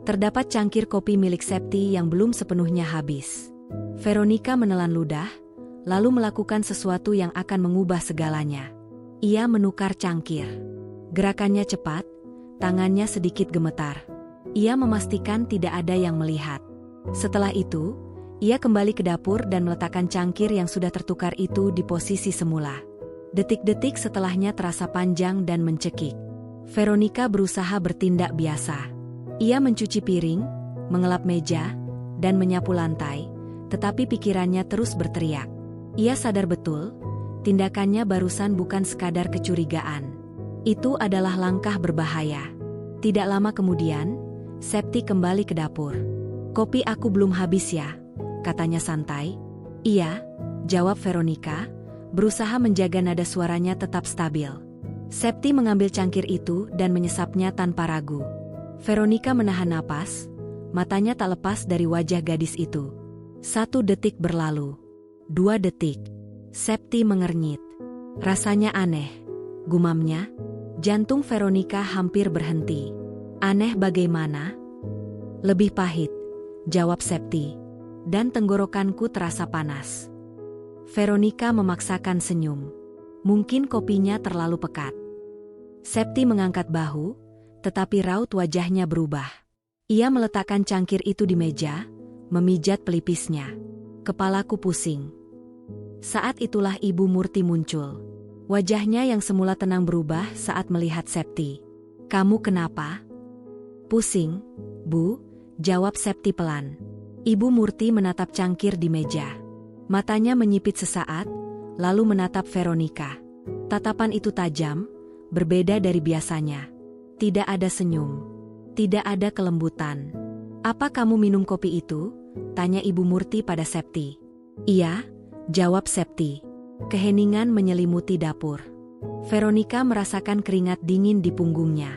[SPEAKER 1] terdapat cangkir kopi milik Septi yang belum sepenuhnya habis. Veronica menelan ludah, lalu melakukan sesuatu yang akan mengubah segalanya. Ia menukar cangkir. Gerakannya cepat, tangannya sedikit gemetar. Ia memastikan tidak ada yang melihat. Setelah itu, ia kembali ke dapur dan meletakkan cangkir yang sudah tertukar itu di posisi semula. Detik-detik setelahnya terasa panjang dan mencekik. Veronica berusaha bertindak biasa. Ia mencuci piring, mengelap meja, dan menyapu lantai, tetapi pikirannya terus berteriak. Ia sadar betul, tindakannya barusan bukan sekadar kecurigaan. Itu adalah langkah berbahaya. Tidak lama kemudian, Septi kembali ke dapur. "Kopi aku belum habis ya?" katanya santai. "Iya," jawab Veronica, berusaha menjaga nada suaranya tetap stabil. Septi mengambil cangkir itu dan menyesapnya tanpa ragu. Veronica menahan napas, matanya tak lepas dari wajah gadis itu. 1 detik berlalu. 2 detik. Septi mengernyit. Rasanya aneh, gumamnya. Jantung Veronica hampir berhenti. "Aneh bagaimana?" "Lebih pahit," jawab Septi. "Dan tenggorokanku terasa panas." Veronica memaksakan senyum. Mungkin kopinya terlalu pekat. Septi mengangkat bahu, tetapi raut wajahnya berubah. Ia meletakkan cangkir itu di meja, memijat pelipisnya. "Kepalaku pusing." Saat itulah Ibu Murti muncul. Wajahnya yang semula tenang berubah saat melihat Septi. "Kamu kenapa?" "Pusing, Bu," jawab Septi pelan. Ibu Murti menatap cangkir di meja. Matanya menyipit sesaat, lalu menatap Veronica. Tatapan itu tajam, berbeda dari biasanya. Tidak ada senyum. Tidak ada kelembutan. "Apa kamu minum kopi itu?" tanya Ibu Murti pada Septi. "Iya," jawab Septi. Keheningan menyelimuti dapur. Veronica merasakan keringat dingin di punggungnya.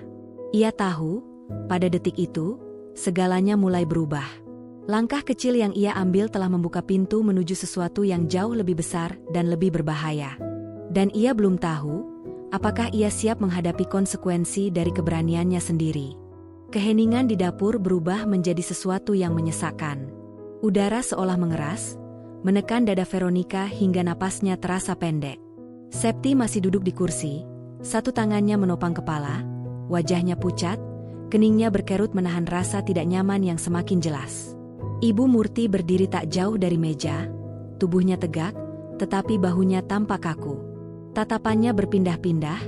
[SPEAKER 1] Ia tahu, pada detik itu, segalanya mulai berubah. Langkah kecil yang ia ambil telah membuka pintu menuju sesuatu yang jauh lebih besar dan lebih berbahaya. Dan ia belum tahu, apakah ia siap menghadapi konsekuensi dari keberaniannya sendiri. Keheningan di dapur berubah menjadi sesuatu yang menyesakkan. Udara seolah mengeras, menekan dada Veronica hingga napasnya terasa pendek. Septi masih duduk di kursi, satu tangannya menopang kepala, wajahnya pucat, keningnya berkerut menahan rasa tidak nyaman yang semakin jelas. Ibu Murti berdiri tak jauh dari meja, tubuhnya tegak, tetapi bahunya tampak kaku. Tatapannya berpindah-pindah,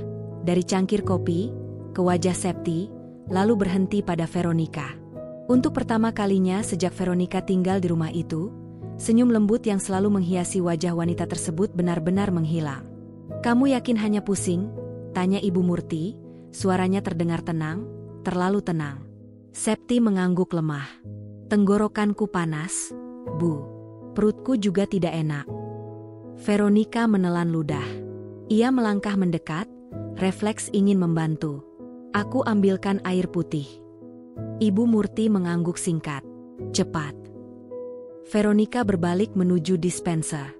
[SPEAKER 1] dari cangkir kopi, ke wajah Septi, lalu berhenti pada Veronica. Untuk pertama kalinya sejak Veronica tinggal di rumah itu, senyum lembut yang selalu menghiasi wajah wanita tersebut benar-benar menghilang. "Kamu yakin hanya pusing?" tanya Ibu Murti, suaranya terdengar tenang, terlalu tenang. Septi mengangguk lemah. "Tenggorokanku panas, Bu. Perutku juga tidak enak." Veronica menelan ludah. Ia melangkah mendekat, refleks ingin membantu. "Aku ambilkan air putih." Ibu Murti mengangguk singkat. "Cepat." Veronica berbalik menuju dispenser.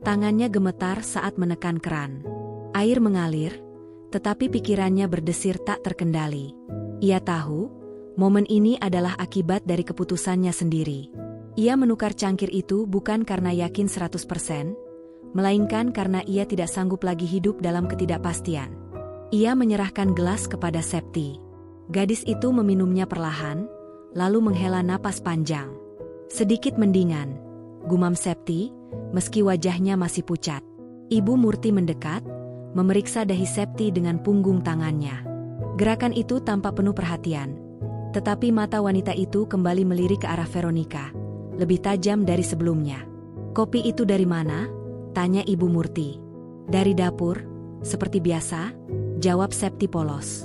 [SPEAKER 1] Tangannya gemetar saat menekan keran. Air mengalir, tetapi pikirannya berdesir tak terkendali. Ia tahu, momen ini adalah akibat dari keputusannya sendiri. Ia menukar cangkir itu bukan karena yakin 100%, melainkan karena ia tidak sanggup lagi hidup dalam ketidakpastian. Ia menyerahkan gelas kepada Septi. Gadis itu meminumnya perlahan, lalu menghela napas panjang. "Sedikit mendingan," gumam Septi, meski wajahnya masih pucat. Ibu Murti mendekat, memeriksa dahi Septi dengan punggung tangannya. Gerakan itu tampak penuh perhatian. Tetapi mata wanita itu kembali melirik ke arah Veronica, lebih tajam dari sebelumnya. "Kopi itu dari mana?" tanya Ibu Murti. "Dari dapur, seperti biasa," jawab Septi polos.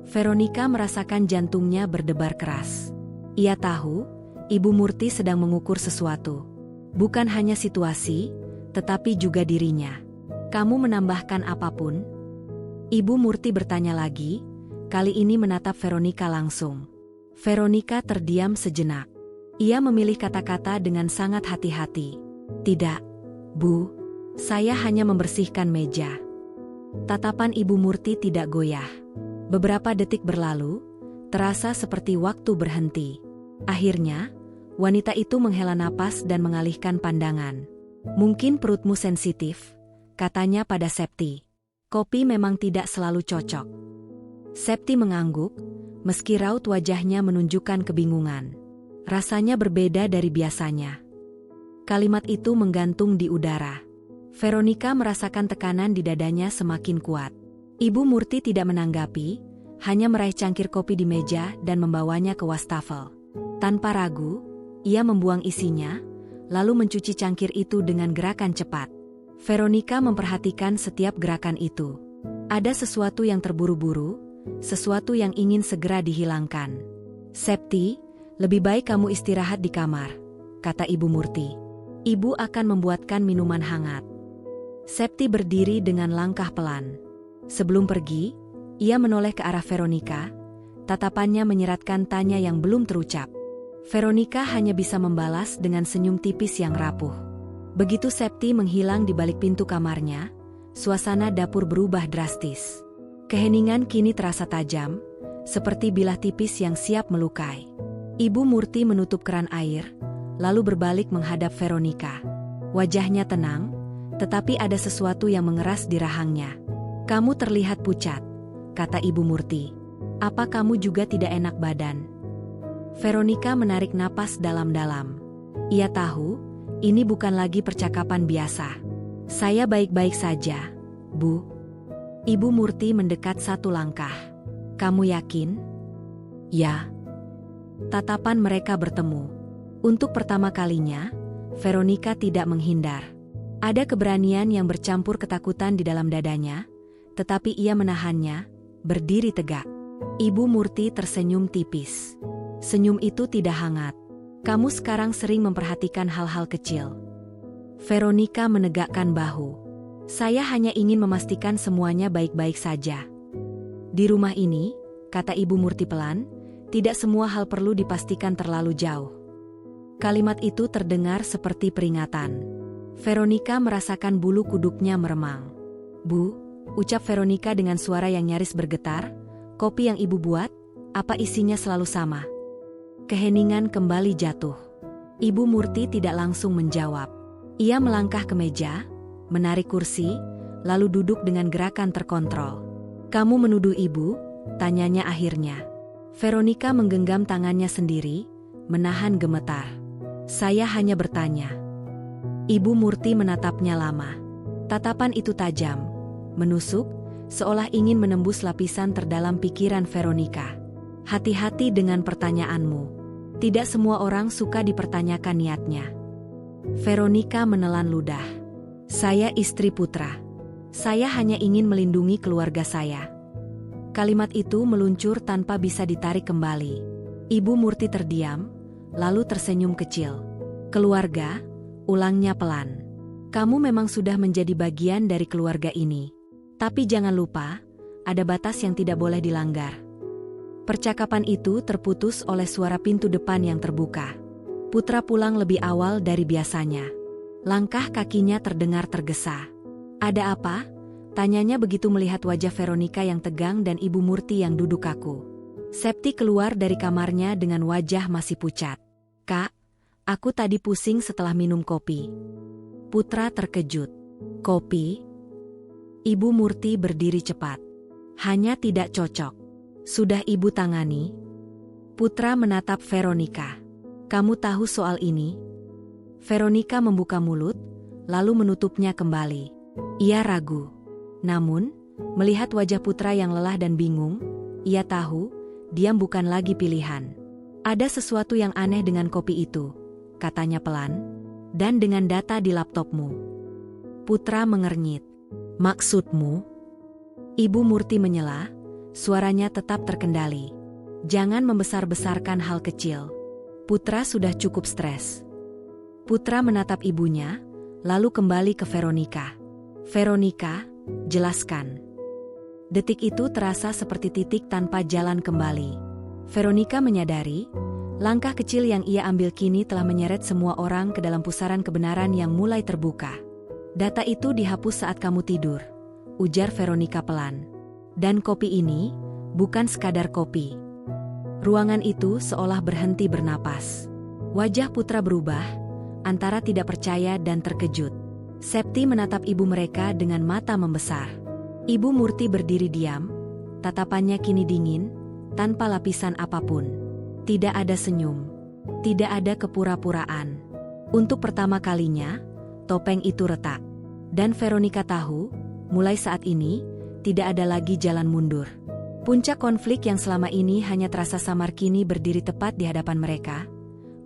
[SPEAKER 1] Veronica merasakan jantungnya berdebar keras. Ia tahu, Ibu Murti sedang mengukur sesuatu. Bukan hanya situasi, tetapi juga dirinya. "Kamu menambahkan apapun?" Ibu Murti bertanya lagi, kali ini menatap Veronica langsung. Veronica terdiam sejenak. Ia memilih kata-kata dengan sangat hati-hati. "Tidak, Bu. Saya hanya membersihkan meja." Tatapan Ibu Murti tidak goyah. Beberapa detik berlalu, terasa seperti waktu berhenti. Akhirnya, wanita itu menghela napas dan mengalihkan pandangan. Mungkin perutmu sensitif, katanya pada Septi. Kopi memang tidak selalu cocok. Septi mengangguk, meski raut wajahnya menunjukkan kebingungan. Rasanya berbeda dari biasanya. Kalimat itu menggantung di udara. Veronica merasakan tekanan di dadanya semakin kuat. Ibu Murti tidak menanggapi, hanya meraih cangkir kopi di meja dan membawanya ke wastafel. Tanpa ragu, ia membuang isinya, lalu mencuci cangkir itu dengan gerakan cepat. Veronica memperhatikan setiap gerakan itu. Ada sesuatu yang terburu-buru, sesuatu yang ingin segera dihilangkan. Septi, lebih baik kamu istirahat di kamar, kata Ibu Murti. Ibu akan membuatkan minuman hangat. Septi berdiri dengan langkah pelan. Sebelum pergi, ia menoleh ke arah Veronica, tatapannya menyeratkan tanya yang belum terucap. Veronica hanya bisa membalas dengan senyum tipis yang rapuh. Begitu Septi menghilang di balik pintu kamarnya, suasana dapur berubah drastis. Keheningan kini terasa tajam, seperti bilah tipis yang siap melukai. Ibu Murti menutup keran air, lalu berbalik menghadap Veronica. Wajahnya tenang, tetapi ada sesuatu yang mengeras di rahangnya. Kamu terlihat pucat, kata Ibu Murti. Apa kamu juga tidak enak badan? Veronica menarik napas dalam-dalam. Ia tahu, ini bukan lagi percakapan biasa. Saya baik-baik saja, Bu. Ibu Murti mendekat satu langkah. Kamu yakin? Ya. Tatapan mereka bertemu. Untuk pertama kalinya, Veronica tidak menghindar. Ada keberanian yang bercampur ketakutan di dalam dadanya, tetapi ia menahannya, berdiri tegak. Ibu Murti tersenyum tipis. Senyum itu tidak hangat. Kamu sekarang sering memperhatikan hal-hal kecil. Veronica menegakkan bahu. Saya hanya ingin memastikan semuanya baik-baik saja. Di rumah ini, kata Ibu Murti pelan, tidak semua hal perlu dipastikan terlalu jauh. Kalimat itu terdengar seperti peringatan. Veronica merasakan bulu kuduknya meremang. Bu, ucap Veronica dengan suara yang nyaris bergetar, kopi yang ibu buat, apa isinya selalu sama? Keheningan kembali jatuh. Ibu Murti tidak langsung menjawab. Ia melangkah ke meja, menarik kursi, lalu duduk dengan gerakan terkontrol. Kamu menuduh ibu? Tanyanya akhirnya. Veronica menggenggam tangannya sendiri, menahan gemetar. Saya hanya bertanya. Ibu Murti menatapnya lama. Tatapan itu tajam, menusuk, seolah ingin menembus lapisan terdalam pikiran Veronica. Hati-hati dengan pertanyaanmu. Tidak semua orang suka dipertanyakan niatnya. Veronica menelan ludah. Saya istri Putra. Saya hanya ingin melindungi keluarga saya. Kalimat itu meluncur tanpa bisa ditarik kembali. Ibu Murti terdiam, lalu tersenyum kecil. Keluarga, ulangnya pelan. Kamu memang sudah menjadi bagian dari keluarga ini. Tapi jangan lupa, ada batas yang tidak boleh dilanggar. Percakapan itu terputus oleh suara pintu depan yang terbuka. Putra pulang lebih awal dari biasanya. Langkah kakinya terdengar tergesa. Ada apa? Tanyanya begitu melihat wajah Veronica yang tegang dan Ibu Murti yang duduk kaku. Septi keluar dari kamarnya dengan wajah masih pucat. Kak, aku tadi pusing setelah minum kopi. Putra terkejut. Kopi? Ibu Murti berdiri cepat. Hanya tidak cocok. Sudah ibu tangani? Putra menatap Veronica. Kamu tahu soal ini? Veronica membuka mulut, lalu menutupnya kembali. Ia ragu. Namun, melihat wajah Putra yang lelah dan bingung, ia tahu, diam bukan lagi pilihan. Ada sesuatu yang aneh dengan kopi itu, katanya pelan, dan dengan data di laptopmu. Putra mengernyit. Maksudmu? Ibu Murti menyela, suaranya tetap terkendali. Jangan membesar-besarkan hal kecil. Putra sudah cukup stres. Putra menatap ibunya, lalu kembali ke Veronica. Veronica, jelaskan. Detik itu terasa seperti titik tanpa jalan kembali. Veronica menyadari, langkah kecil yang ia ambil kini telah menyeret semua orang ke dalam pusaran kebenaran yang mulai terbuka. Data itu dihapus saat kamu tidur. ujar Veronica pelan. Dan kopi ini bukan sekadar kopi. Ruangan itu seolah berhenti bernapas. Wajah Putra berubah, antara tidak percaya dan terkejut. Septi menatap ibu mereka dengan mata membesar. Ibu Murti berdiri diam, tatapannya kini dingin, tanpa lapisan apapun. Tidak ada senyum, tidak ada kepura-puraan. Untuk pertama kalinya, topeng itu retak. Dan Veronica tahu, mulai saat ini, tidak ada lagi jalan mundur. Puncak konflik yang selama ini hanya terasa samar kini berdiri tepat di hadapan mereka,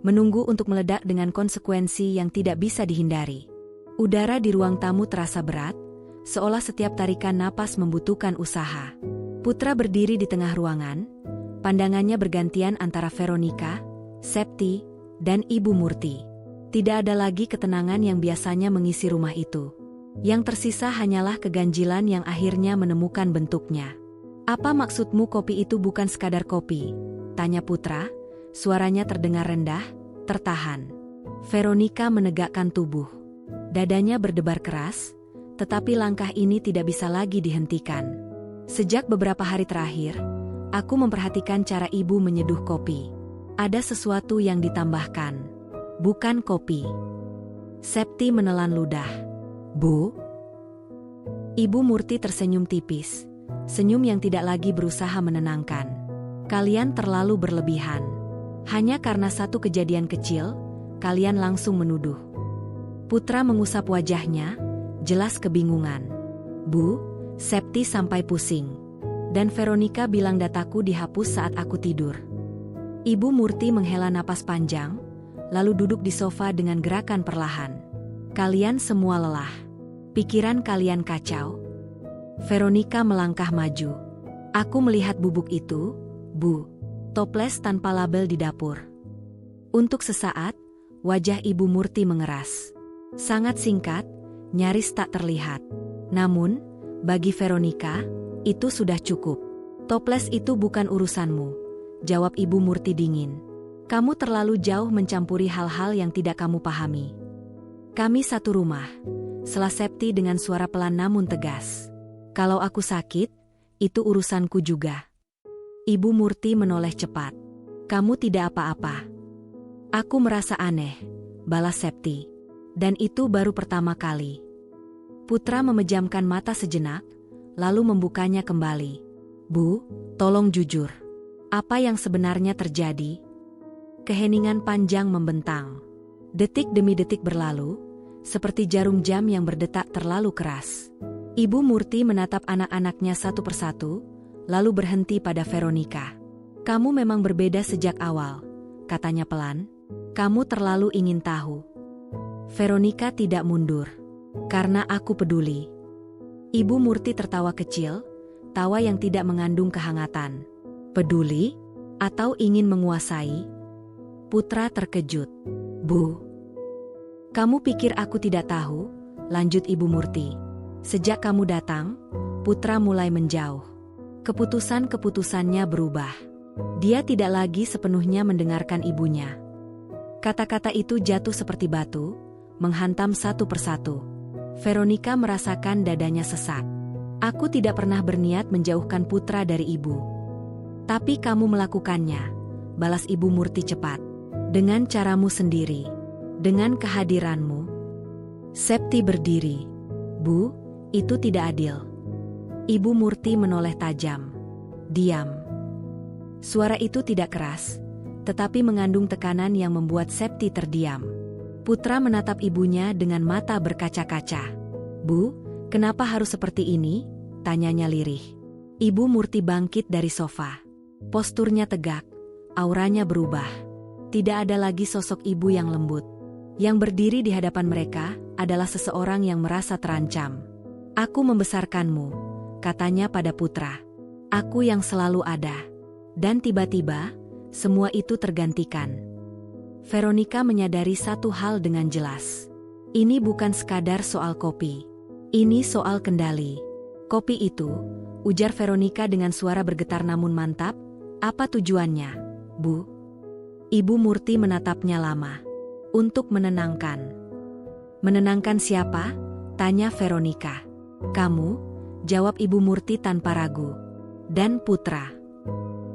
[SPEAKER 1] menunggu untuk meledak dengan konsekuensi yang tidak bisa dihindari. Udara di ruang tamu terasa berat, seolah setiap tarikan napas membutuhkan usaha. Putra berdiri di tengah ruangan, pandangannya bergantian antara Veronica, Septi, dan Ibu Murti. Tidak ada lagi ketenangan yang biasanya mengisi rumah itu. Yang tersisa hanyalah keganjilan yang akhirnya menemukan bentuknya. "Apa maksudmu kopi itu bukan sekadar kopi?" tanya Putra, suaranya terdengar rendah, tertahan. Veronica menegakkan tubuh. Dadanya berdebar keras, tetapi langkah ini tidak bisa lagi dihentikan. "Sejak beberapa hari terakhir, aku memperhatikan cara ibu menyeduh kopi. Ada sesuatu yang ditambahkan. Bukan kopi." Septi menelan ludah. "Bu?" Ibu Murti tersenyum tipis, senyum yang tidak lagi berusaha menenangkan. "Kalian terlalu berlebihan. Hanya karena satu kejadian kecil, kalian langsung menuduh." Putra mengusap wajahnya, jelas kebingungan. "Bu, Septi sampai pusing. Dan Veronica bilang dataku dihapus saat aku tidur." Ibu Murti menghela napas panjang, lalu duduk di sofa dengan gerakan perlahan. "Kalian semua lelah. Pikiran kalian kacau." Veronica melangkah maju. "Aku melihat bubuk itu, Bu." Toples tanpa label di dapur. Untuk sesaat, wajah Ibu Murti mengeras. Sangat singkat, nyaris tak terlihat. Namun, bagi Veronica, itu sudah cukup. "Toples itu bukan urusanmu," jawab Ibu Murti dingin. "Kamu terlalu jauh mencampuri hal-hal yang tidak kamu pahami. Kami satu rumah," sela Septi dengan suara pelan namun tegas. "Kalau aku sakit, itu urusanku juga." Ibu Murti menoleh cepat. "Kamu tidak apa-apa." "Aku merasa aneh," balas Septi. "Dan itu baru pertama kali." Putra memejamkan mata sejenak, lalu membukanya kembali. "Bu, tolong jujur. Apa yang sebenarnya terjadi?" Keheningan panjang membentang. Detik demi detik berlalu, seperti jarum jam yang berdetak terlalu keras. Ibu Murti menatap anak-anaknya satu persatu, lalu berhenti pada Veronica. "Kamu memang berbeda sejak awal," katanya pelan. "Kamu terlalu ingin tahu." Veronica tidak mundur. "Karena aku peduli." Ibu Murti tertawa kecil, tawa yang tidak mengandung kehangatan. "Peduli? Atau ingin menguasai?" Putra terkejut. "Bu, kamu pikir aku tidak tahu?" lanjut Ibu Murti. "Sejak kamu datang, Putra mulai menjauh. Keputusan-keputusannya berubah. Dia tidak lagi sepenuhnya mendengarkan ibunya." Kata-kata itu jatuh seperti batu, menghantam satu persatu. Veronica merasakan dadanya sesak. "Aku tidak pernah berniat menjauhkan Putra dari ibu." "Tapi kamu melakukannya," balas Ibu Murti cepat. "Dengan caramu sendiri. Dengan kehadiranmu." Septi berdiri. "Bu, itu tidak adil." Ibu Murti menoleh tajam. "Diam." Suara itu tidak keras, tetapi mengandung tekanan yang membuat Septi terdiam. Putra menatap ibunya dengan mata berkaca-kaca. "Bu, kenapa harus seperti ini?" tanyanya lirih. Ibu Murti bangkit dari sofa. Posturnya tegak, auranya berubah. Tidak ada lagi sosok ibu yang lembut. Yang berdiri di hadapan mereka adalah seseorang yang merasa terancam. "Aku membesarkanmu," katanya pada Putra. "Aku yang selalu ada." Dan tiba-tiba, semua itu tergantikan. Veronica menyadari satu hal dengan jelas. Ini bukan sekadar soal kopi. Ini soal kendali. "Kopi itu," ujar Veronica dengan suara bergetar namun mantap, "apa tujuannya, Bu?" Ibu Murti menatapnya lama. "Untuk menenangkan." "Menenangkan siapa?" tanya Veronica. "Kamu," Jawab Ibu Murti tanpa ragu. Dan Putra.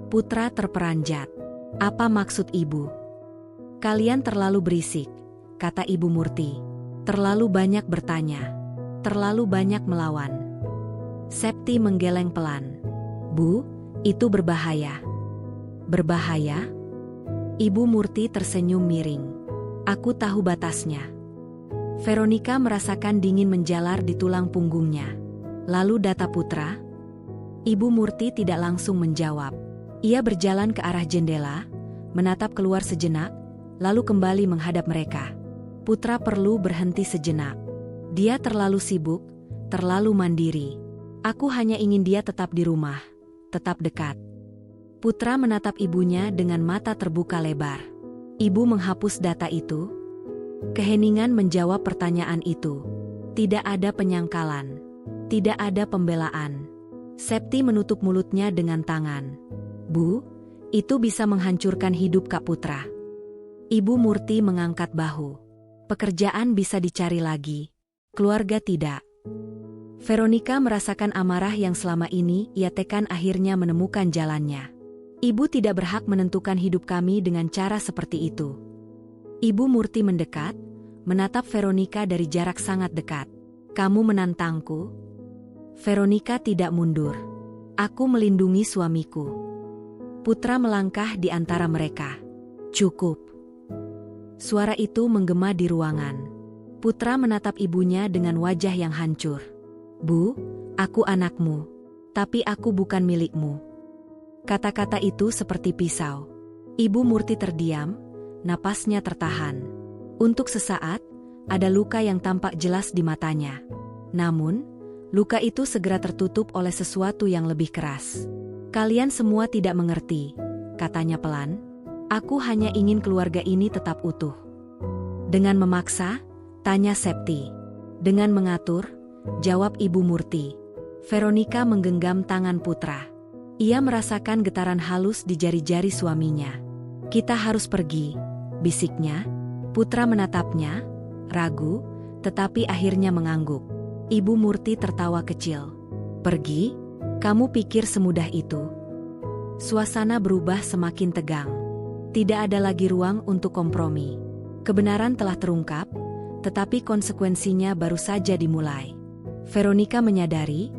[SPEAKER 1] Putra terperanjat. Apa maksud Ibu? Kalian terlalu berisik, kata Ibu Murti. Terlalu banyak bertanya. Terlalu banyak melawan. Septi menggeleng pelan. Bu, itu berbahaya. Berbahaya? Ibu Murti tersenyum miring. Aku tahu batasnya. Veronica merasakan dingin menjalar di tulang punggungnya. Lalu data Putra? Ibu Murti tidak langsung menjawab. Ia berjalan ke arah jendela, menatap keluar sejenak, lalu kembali menghadap mereka. Putra perlu berhenti sejenak. Dia terlalu sibuk, terlalu mandiri. Aku hanya ingin dia tetap di rumah, tetap dekat. Putra menatap ibunya dengan mata terbuka lebar. Ibu menghapus data itu. Keheningan menjawab pertanyaan itu. Tidak ada penyangkalan. Tidak ada pembelaan. Septi menutup mulutnya dengan tangan. Bu, itu bisa menghancurkan hidup Kak Putra. Ibu Murti mengangkat bahu. Pekerjaan bisa dicari lagi. Keluarga tidak. Veronica merasakan amarah yang selama ini ia tekan akhirnya menemukan jalannya. Ibu tidak berhak menentukan hidup kami dengan cara seperti itu. Ibu Murti mendekat, menatap Veronica dari jarak sangat dekat. Kamu menantangku? Veronica tidak mundur. Aku melindungi suamiku. Putra melangkah di antara mereka. Cukup. Suara itu menggema di ruangan. Putra menatap ibunya dengan wajah yang hancur. Bu, aku anakmu. Tapi aku bukan milikmu. Kata-kata itu seperti pisau. Ibu Murti terdiam. Napasnya tertahan. Untuk sesaat, ada luka yang tampak jelas di matanya. Namun, luka itu segera tertutup oleh sesuatu yang lebih keras. Kalian semua tidak mengerti, katanya pelan. Aku hanya ingin keluarga ini tetap utuh. Dengan memaksa, tanya Septi. Dengan mengatur, jawab Ibu Murti. Veronica menggenggam tangan Putra. Ia merasakan getaran halus di jari-jari suaminya. Kita harus pergi, bisiknya. Putra menatapnya, ragu, tetapi akhirnya mengangguk. Ibu Murti tertawa kecil. Pergi? Kamu pikir semudah itu? Suasana berubah semakin tegang. Tidak ada lagi ruang untuk kompromi. Kebenaran telah terungkap, tetapi konsekuensinya baru saja dimulai. Veronica menyadari,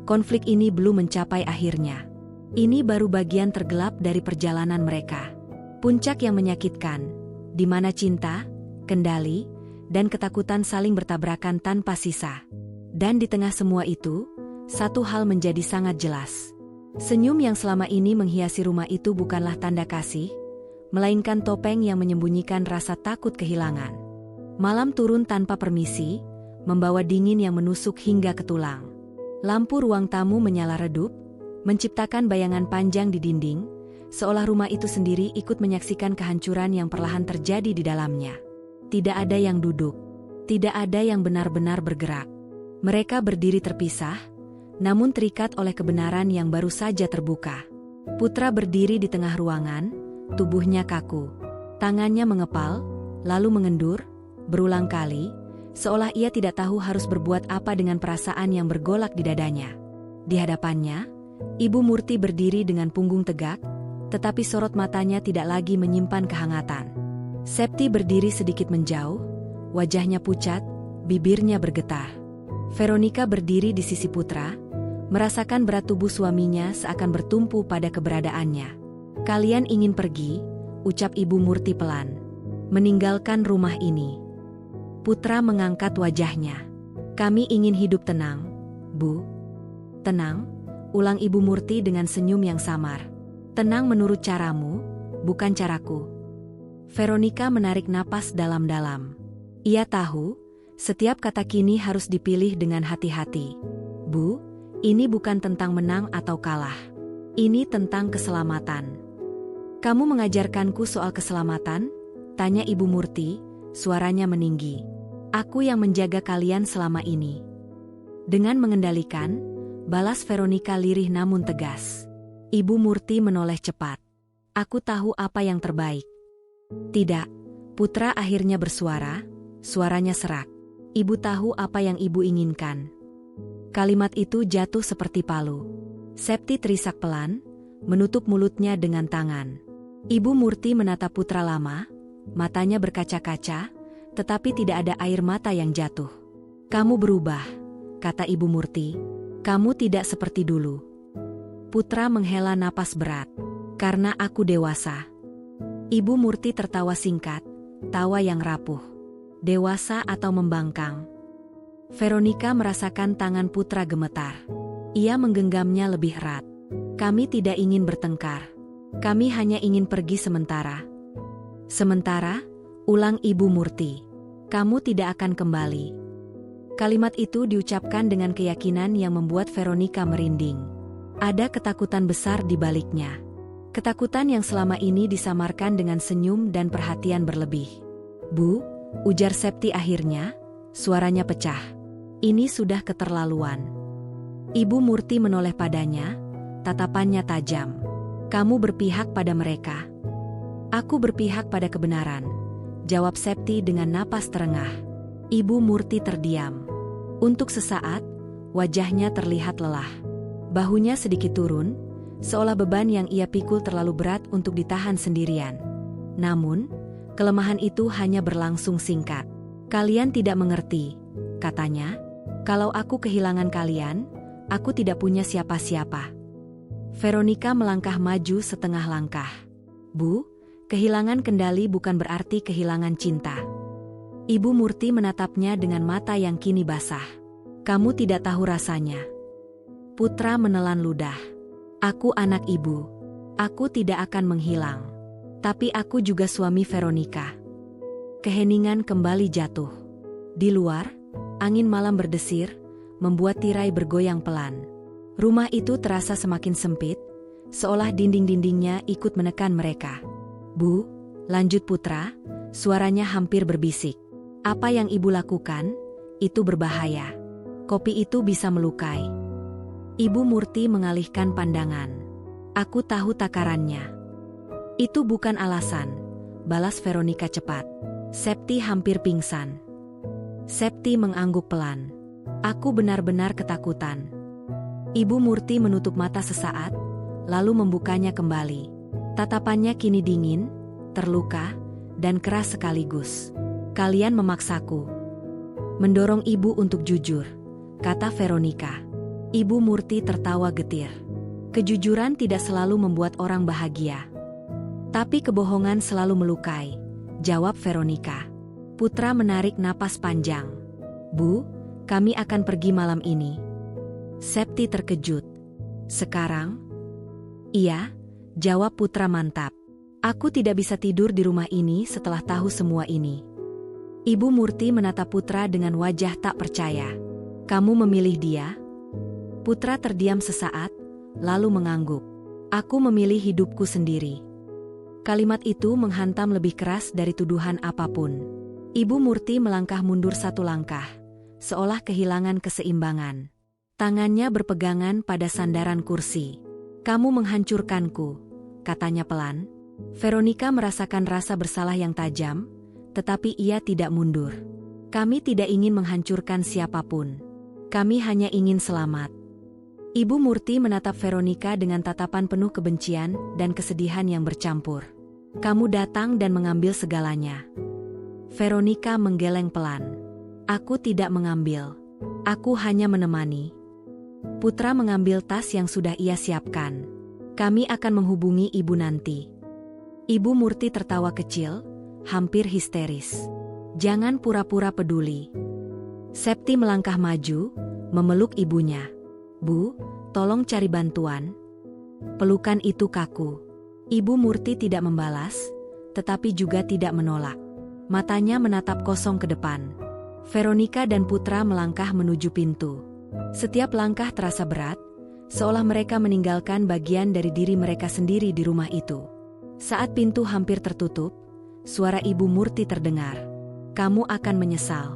[SPEAKER 1] konflik ini belum mencapai akhirnya. Ini baru bagian tergelap dari perjalanan mereka. Puncak yang menyakitkan, di mana cinta, kendali, dan ketakutan saling bertabrakan tanpa sisa. Dan di tengah semua itu, satu hal menjadi sangat jelas. Senyum yang selama ini menghiasi rumah itu bukanlah tanda kasih, melainkan topeng yang menyembunyikan rasa takut kehilangan. Malam turun tanpa permisi, membawa dingin yang menusuk hingga ke tulang. Lampu ruang tamu menyala redup, menciptakan bayangan panjang di dinding, seolah rumah itu sendiri ikut menyaksikan kehancuran yang perlahan terjadi di dalamnya. Tidak ada yang duduk. Tidak ada yang benar-benar bergerak. Mereka berdiri terpisah, namun terikat oleh kebenaran yang baru saja terbuka. Putra berdiri di tengah ruangan, tubuhnya kaku. Tangannya mengepal, lalu mengendur, berulang kali, seolah ia tidak tahu harus berbuat apa dengan perasaan yang bergolak di dadanya. Di hadapannya, Ibu Murti berdiri dengan punggung tegak, tetapi sorot matanya tidak lagi menyimpan kehangatan. Septi berdiri sedikit menjauh, wajahnya pucat, bibirnya bergetar. Veronica berdiri di sisi Putra, merasakan berat tubuh suaminya seakan bertumpu pada keberadaannya. Kalian ingin pergi, ucap Ibu Murti pelan. Meninggalkan rumah ini. Putra mengangkat wajahnya. Kami ingin hidup tenang, Bu. Tenang, ulang Ibu Murti dengan senyum yang samar. Tenang menurut caramu, bukan caraku. Veronica menarik napas dalam-dalam. Ia tahu, setiap kata kini harus dipilih dengan hati-hati. Bu, ini bukan tentang menang atau kalah. Ini tentang keselamatan. Kamu mengajarkanku soal keselamatan? Tanya Ibu Murti, suaranya meninggi. Aku yang menjaga kalian selama ini. Dengan mengendalikan, balas Veronica lirih namun tegas. Ibu Murti menoleh cepat. Aku tahu apa yang terbaik. Tidak, Putra akhirnya bersuara, suaranya serak. Ibu tahu apa yang ibu inginkan. Kalimat itu jatuh seperti palu. Septi terisak pelan, menutup mulutnya dengan tangan. Ibu Murti menatap putra lama, matanya berkaca-kaca, tetapi tidak ada air mata yang jatuh. "Kamu berubah," kata Ibu Murti. "Kamu tidak seperti dulu." Putra menghela napas berat. "Karena aku dewasa." Ibu Murti tertawa singkat, tawa yang rapuh. Dewasa atau membangkang? Veronika merasakan tangan putra gemetar. Ia menggenggamnya lebih erat. "Kami tidak ingin bertengkar. Kami hanya ingin pergi sementara." "Sementara?" ulang Ibu Murti. "Kamu tidak akan kembali." Kalimat itu diucapkan dengan keyakinan yang membuat Veronika merinding. Ada ketakutan besar di baliknya. Ketakutan yang selama ini disamarkan dengan senyum dan perhatian berlebih. "Bu," ujar Septi akhirnya, suaranya pecah. "Ini sudah keterlaluan." Ibu Murti menoleh padanya, tatapannya tajam. "Kamu berpihak pada mereka." "Aku berpihak pada kebenaran," jawab Septi dengan napas terengah. Ibu Murti terdiam. Untuk sesaat, wajahnya terlihat lelah. Bahunya sedikit turun, seolah beban yang ia pikul terlalu berat untuk ditahan sendirian. Namun, kelemahan itu hanya berlangsung singkat. "Kalian tidak mengerti," katanya. "Kalau aku kehilangan kalian, aku tidak punya siapa-siapa." Veronika melangkah maju setengah langkah. "Bu, kehilangan kendali bukan berarti kehilangan cinta." Ibu Murti menatapnya dengan mata yang kini basah. "Kamu tidak tahu rasanya." Putra menelan ludah. "Aku anak ibu. Aku tidak akan menghilang. Tapi aku juga suami Veronika." Keheningan kembali jatuh. Di luar, angin malam berdesir, membuat tirai bergoyang pelan. Rumah itu terasa semakin sempit, seolah dinding-dindingnya ikut menekan mereka. "Bu," lanjut Putra, suaranya hampir berbisik. "Apa yang ibu lakukan, itu berbahaya. Kopi itu bisa melukai." Ibu Murti mengalihkan pandangan. "Aku tahu takarannya." "Itu bukan alasan," balas Veronika cepat. Septi hampir pingsan. Septi mengangguk pelan. "Aku benar-benar ketakutan." Ibu Murti menutup mata sesaat, lalu membukanya kembali. Tatapannya kini dingin, terluka, dan keras sekaligus. "Kalian memaksaku." "Mendorong ibu untuk jujur," kata Veronika. Ibu Murti tertawa getir. "Kejujuran tidak selalu membuat orang bahagia. Tapi kebohongan selalu melukai," jawab Veronika. Putra menarik napas panjang. "Bu, kami akan pergi malam ini." Septi terkejut. "Sekarang?" "Iya," jawab Putra mantap. "Aku tidak bisa tidur di rumah ini setelah tahu semua ini." Ibu Murti menatap Putra dengan wajah tak percaya. "Kamu memilih dia?" Putra terdiam sesaat, lalu mengangguk. "Aku memilih hidupku sendiri." Kalimat itu menghantam lebih keras dari tuduhan apapun. Ibu Murti melangkah mundur satu langkah, seolah kehilangan keseimbangan. Tangannya berpegangan pada sandaran kursi. "Kamu menghancurkanku," katanya pelan. Veronika merasakan rasa bersalah yang tajam, tetapi ia tidak mundur. "Kami tidak ingin menghancurkan siapapun. Kami hanya ingin selamat." Ibu Murti menatap Veronika dengan tatapan penuh kebencian dan kesedihan yang bercampur. "Kamu datang dan mengambil segalanya." Veronika menggeleng pelan. "Aku tidak mengambil. Aku hanya menemani." Putra mengambil tas yang sudah ia siapkan. "Kami akan menghubungi ibu nanti." Ibu Murti tertawa kecil, hampir histeris. "Jangan pura-pura peduli." Septi melangkah maju, memeluk ibunya. "Bu, tolong cari bantuan." Pelukan itu kaku. Ibu Murti tidak membalas, tetapi juga tidak menolak. Matanya menatap kosong ke depan. Veronika dan Putra melangkah menuju pintu. Setiap langkah terasa berat, seolah mereka meninggalkan bagian dari diri mereka sendiri di rumah itu. Saat pintu hampir tertutup, suara Ibu Murti terdengar. "Kamu akan menyesal."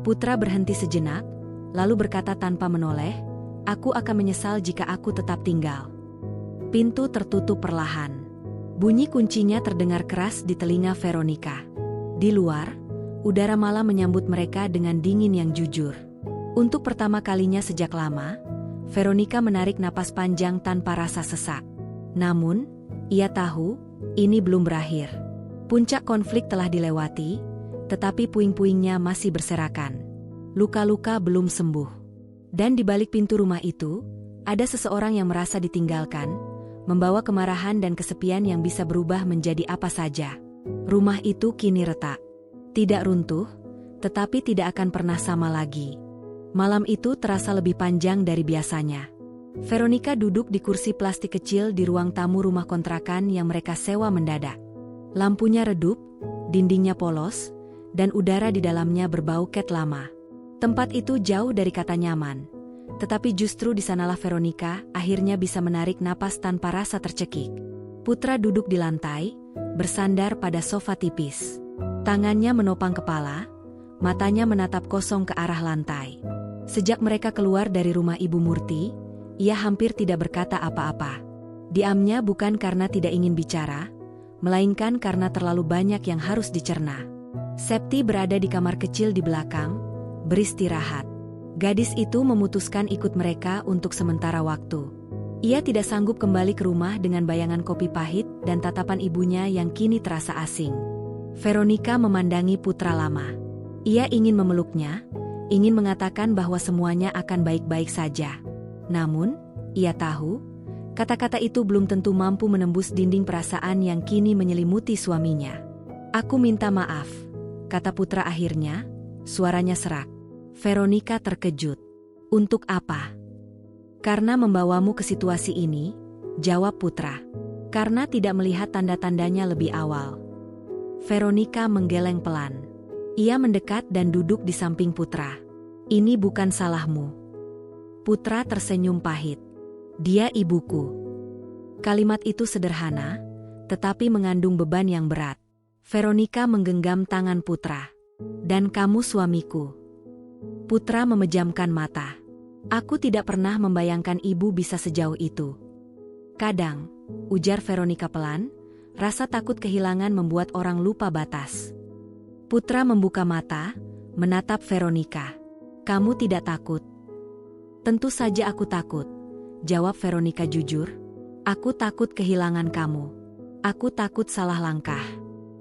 [SPEAKER 1] Putra berhenti sejenak, lalu berkata tanpa menoleh, "Aku akan menyesal jika aku tetap tinggal." Pintu tertutup perlahan. Bunyi kuncinya terdengar keras di telinga Veronika. Di luar, udara malam menyambut mereka dengan dingin yang jujur. Untuk pertama kalinya sejak lama, Veronica menarik napas panjang tanpa rasa sesak. Namun, ia tahu, ini belum berakhir. Puncak konflik telah dilewati, tetapi puing-puingnya masih berserakan. Luka-luka belum sembuh. Dan di balik pintu rumah itu, ada seseorang yang merasa ditinggalkan, membawa kemarahan dan kesepian yang bisa berubah menjadi apa saja. Rumah itu kini retak. Tidak runtuh, tetapi tidak akan pernah sama lagi. Malam itu terasa lebih panjang dari biasanya. Veronica duduk di kursi plastik kecil di ruang tamu rumah kontrakan yang mereka sewa mendadak. Lampunya redup, dindingnya polos, dan udara di dalamnya berbau cat lama. Tempat itu jauh dari kata nyaman. Tetapi justru di sanalah Veronica akhirnya bisa menarik napas tanpa rasa tercekik. Putra duduk di lantai, bersandar pada sofa tipis. Tangannya menopang kepala, matanya menatap kosong ke arah lantai. Sejak mereka keluar dari rumah Ibu Murti, ia hampir tidak berkata apa-apa. Diamnya bukan karena tidak ingin bicara, melainkan karena terlalu banyak yang harus dicerna. Septi berada di kamar kecil di belakang, beristirahat. Gadis itu memutuskan ikut mereka untuk sementara waktu. Ia tidak sanggup kembali ke rumah dengan bayangan kopi pahit dan tatapan ibunya yang kini terasa asing. Veronica memandangi putra lama. Ia ingin memeluknya, ingin mengatakan bahwa semuanya akan baik-baik saja. Namun, ia tahu, kata-kata itu belum tentu mampu menembus dinding perasaan yang kini menyelimuti suaminya. "Aku minta maaf," kata putra akhirnya, suaranya serak. Veronica terkejut. "Untuk apa?" "Karena membawamu ke situasi ini," jawab putra. "Karena tidak melihat tanda-tandanya lebih awal." Veronica menggeleng pelan. Ia mendekat dan duduk di samping putra. "Ini bukan salahmu." Putra tersenyum pahit. "Dia ibuku." Kalimat itu sederhana, tetapi mengandung beban yang berat. Veronica menggenggam tangan putra. "Dan kamu suamiku." Putra memejamkan mata. "Aku tidak pernah membayangkan ibu bisa sejauh itu." "Kadang," ujar Veronica pelan, "rasa takut kehilangan membuat orang lupa batas." Putra membuka mata, menatap Veronica. "Kamu tidak takut?" "Tentu saja aku takut," jawab Veronica jujur. "Aku takut kehilangan kamu. Aku takut salah langkah.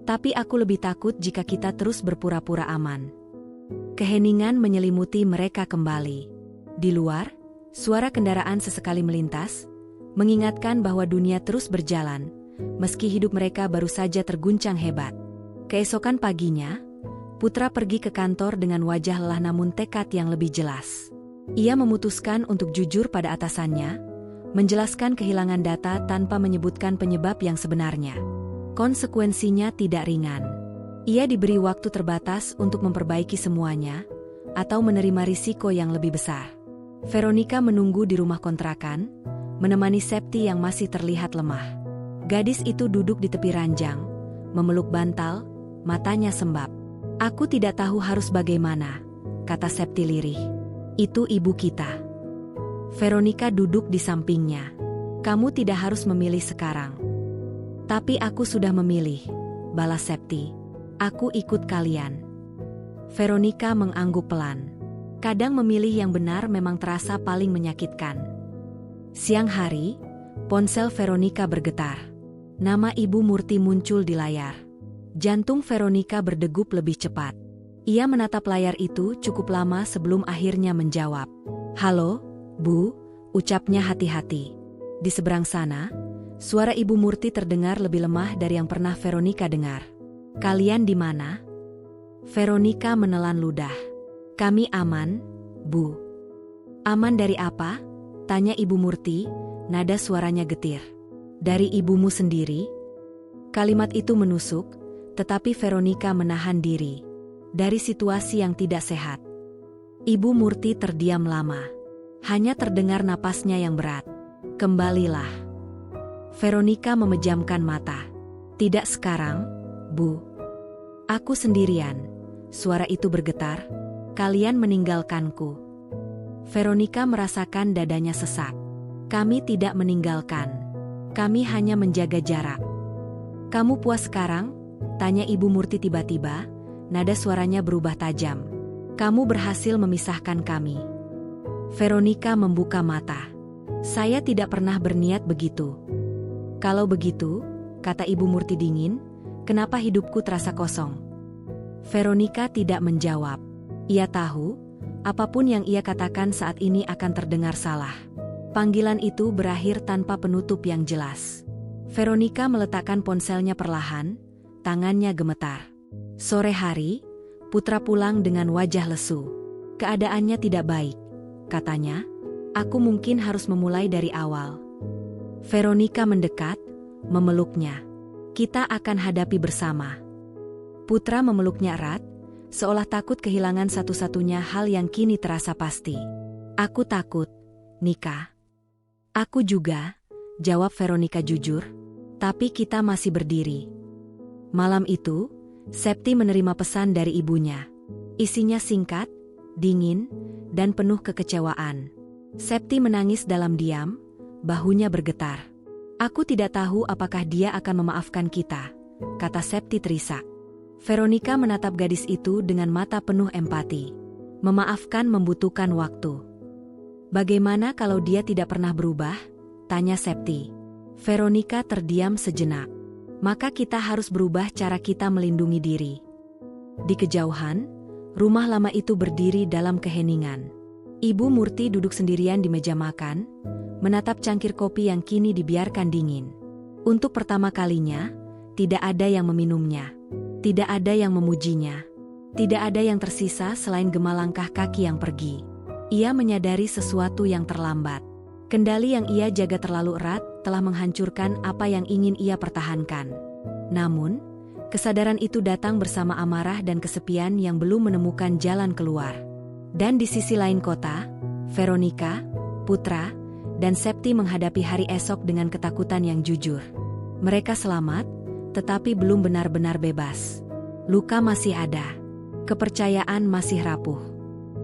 [SPEAKER 1] Tapi aku lebih takut jika kita terus berpura-pura aman." Keheningan menyelimuti mereka kembali. Di luar, suara kendaraan sesekali melintas, mengingatkan bahwa dunia terus berjalan, meski hidup mereka baru saja terguncang hebat. Keesokan paginya, putra pergi ke kantor dengan wajah lelah namun tekad yang lebih jelas. Ia memutuskan untuk jujur pada atasannya, menjelaskan kehilangan data tanpa menyebutkan penyebab yang sebenarnya. Konsekuensinya tidak ringan. Ia diberi waktu terbatas untuk memperbaiki semuanya, atau menerima risiko yang lebih besar. Veronica menunggu di rumah kontrakan, menemani Septi yang masih terlihat lemah. Gadis itu duduk di tepi ranjang, memeluk bantal, matanya sembab. "Aku tidak tahu harus bagaimana," kata Septi lirih. "Itu ibu kita." Veronica duduk di sampingnya. "Kamu tidak harus memilih sekarang." "Tapi aku sudah memilih," balas Septi. "Aku ikut kalian." Veronica mengangguk pelan. Kadang memilih yang benar memang terasa paling menyakitkan. Siang hari, ponsel Veronica bergetar. Nama Ibu Murti muncul di layar. Jantung Veronica berdegup lebih cepat. Ia menatap layar itu cukup lama sebelum akhirnya menjawab. "Halo, Bu," ucapnya hati-hati. Di seberang sana, suara Ibu Murti terdengar lebih lemah dari yang pernah Veronica dengar. "Kalian di mana?" Veronica menelan ludah. "Kami aman, Bu." "Aman dari apa?" tanya Ibu Murti, nada suaranya getir. "Dari ibumu sendiri?" Kalimat itu menusuk, tetapi Veronica menahan diri. Dari situasi yang tidak sehat. Ibu Murti terdiam lama. Hanya terdengar napasnya yang berat. "Kembalilah." Veronica memejamkan mata. "Tidak sekarang, Bu. Aku sendirian." Suara itu bergetar. "Kalian meninggalkanku." Veronica merasakan dadanya sesak. "Kami tidak meninggalkan. Kami hanya menjaga jarak." "Kamu puas sekarang?" tanya Ibu Murti tiba-tiba, nada suaranya berubah tajam. Kamu berhasil memisahkan kami. Veronica membuka mata. Saya tidak pernah berniat begitu. Kalau begitu, kata Ibu Murti dingin, kenapa hidupku terasa kosong? Veronica tidak menjawab. Ia tahu, apapun yang ia katakan saat ini akan terdengar salah. Panggilan itu berakhir tanpa penutup yang jelas. Veronica meletakkan ponselnya perlahan, tangannya gemetar. Sore hari, Putra pulang dengan wajah lesu. Keadaannya tidak baik, katanya. Aku mungkin harus memulai dari awal. Veronica mendekat, memeluknya. Kita akan hadapi bersama. Putra memeluknya erat, seolah takut kehilangan satu-satunya hal yang kini terasa pasti. Aku takut, Nika. Aku juga, jawab Veronica jujur, tapi kita masih berdiri. Malam itu, Septi menerima pesan dari ibunya. Isinya singkat, dingin, dan penuh kekecewaan. Septi menangis dalam diam, bahunya bergetar. Aku tidak tahu apakah dia akan memaafkan kita, kata Septi terisak. Veronica menatap gadis itu dengan mata penuh empati. Memaafkan membutuhkan waktu. Bagaimana kalau dia tidak pernah berubah? Tanya Septi. Veronica terdiam sejenak. Maka kita harus berubah cara kita melindungi diri. Di kejauhan, rumah lama itu berdiri dalam keheningan. Ibu Murti duduk sendirian di meja makan, menatap cangkir kopi yang kini dibiarkan dingin. Untuk pertama kalinya, tidak ada yang meminumnya. Tidak ada yang memujinya. Tidak ada yang tersisa selain gema langkah kaki yang pergi. Ia menyadari sesuatu yang terlambat. Kendali yang ia jaga terlalu erat telah menghancurkan apa yang ingin ia pertahankan. Namun, kesadaran itu datang bersama amarah dan kesepian yang belum menemukan jalan keluar. Dan di sisi lain kota, Veronica, Putra, dan Septi menghadapi hari esok dengan ketakutan yang jujur. Mereka selamat, tetapi belum benar-benar bebas. Luka masih ada. Kepercayaan masih rapuh.